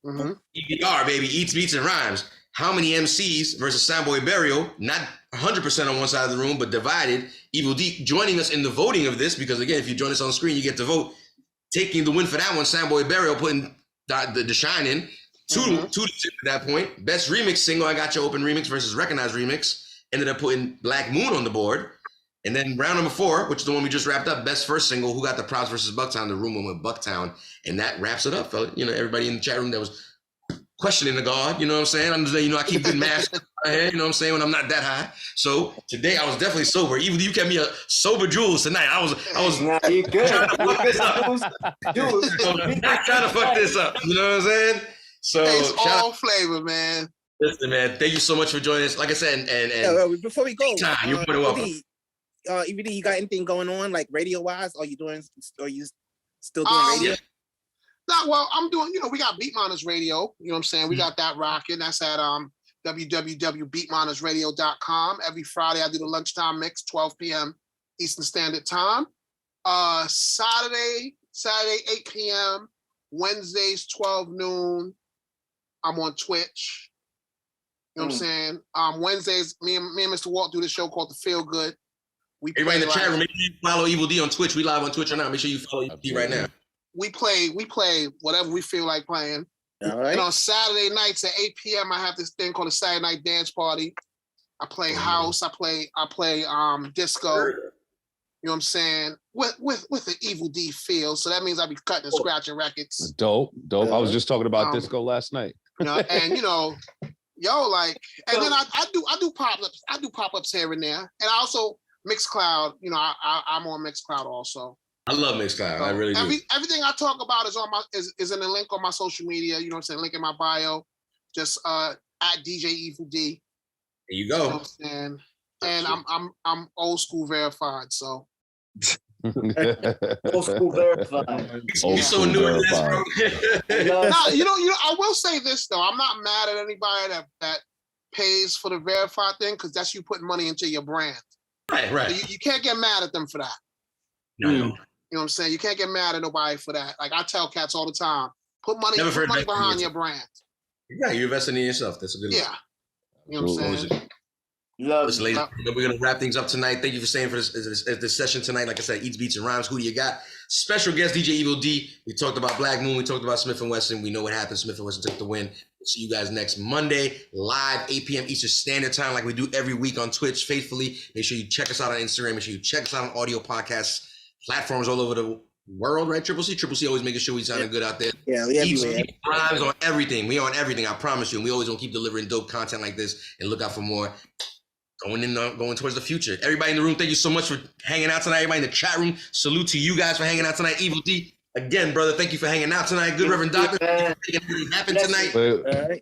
EDR, baby, eats, beats, and rhymes. How many MCs versus Soundboy Burial? Not 100% on one side of the room, but divided. Evil D joining us in the voting of this, because again, if you join us on the screen, you get to vote. Taking the win for that one, Soundboy Burial putting the SHININ two to at that point. Best remix single, I Got Your Open remix versus WRECKONIZE remix. Ended up putting Black Moon on the board. And then round number 4, which is the one we just wrapped up, best first single, Who Got the Props versus BUCKTOWN. The room went with BUCKTOWN, and that wraps it up, fella. Everybody in the chat room that was questioning the God, you know what I'm saying? I'm just, I keep good math in my head, you know what I'm saying, when I'm not that high. So today I was definitely sober. Even you kept me a sober Jules tonight. I was Nah, you good. trying to fuck this up. Not trying to fuck this up. You know what I'm saying? So It's all flavor, man. Listen, man, thank you so much for joining us. Like I said, and before we go, you're more than welcome. EVD, you got anything going on, like radio wise? Are you still doing radio? Yeah. Nah, well, I'm doing, we got Beat Miners Radio, you know what I'm saying? We got that rocking. That's at www.beatminersradio.com. Every Friday I do the lunchtime mix, 12 p.m. Eastern Standard Time. Saturday, 8 p.m. Wednesdays, 12 noon. I'm on Twitch. You know what I'm saying? Wednesdays, me and Mr. Walt do this show called The Feel Good. Everybody in the chat room, make sure you follow Evil D on Twitch. We live on Twitch right now. Make sure you follow Evil D right now. We play whatever we feel like playing. All right. And on Saturday nights at 8 p.m. I have this thing called a Saturday Night Dance Party. I play house, I play disco. You know what I'm saying? With the Evil D feel. So that means I'll be cutting and scratching records. Dope. I was just talking about disco last night. And and then I do pop-ups. I do pop-ups here and there. And I also Mixcloud, I'm on Mixcloud also. I love Mixcloud. I really do. Everything I talk about is on is in the link on my social media. You know what I'm saying? Link in my bio. Just at DJ Evil D. There you go. You know what I'm saying? And I'm old school verified. So Old school verified. You so new at this, bro. I will say this though. I'm not mad at anybody that pays for the verified thing, because that's you putting money into your brand. Right. So you can't get mad at them for that. No. You know what I'm saying? You can't get mad at nobody for that. Like I tell cats all the time, put money behind your brand. Yeah, you're investing in yourself. That's a good one. Yeah. You know what I'm saying? Listen, ladies, we're gonna wrap things up tonight. Thank you for staying for this session tonight. Like I said, Eats, Beats, and Rhymes. Who do you got? Special guest DJ Evil D. We talked about Black Moon. We talked about SMIF and WESSUN. We know what happened. SMIF and WESSUN took the win. We'll see you guys next Monday, live 8 p.m. Eastern Standard Time, like we do every week on Twitch. Faithfully, make sure you check us out on Instagram. Make sure you check us out on audio podcasts platforms all over the world. Right? Triple C always making sure we sounding good out there. Yeah, we everywhere. Rhymes on everything. We on everything. I promise you. And we always gonna keep delivering dope content like this. And look out for more. Going towards the future. Everybody in the room, thank you so much for hanging out tonight. Everybody in the chat room, salute to you guys for hanging out tonight. Evil D, again, brother, thank you for hanging out tonight. Good Reverend Doctor, thank you for making it happen tonight. All right.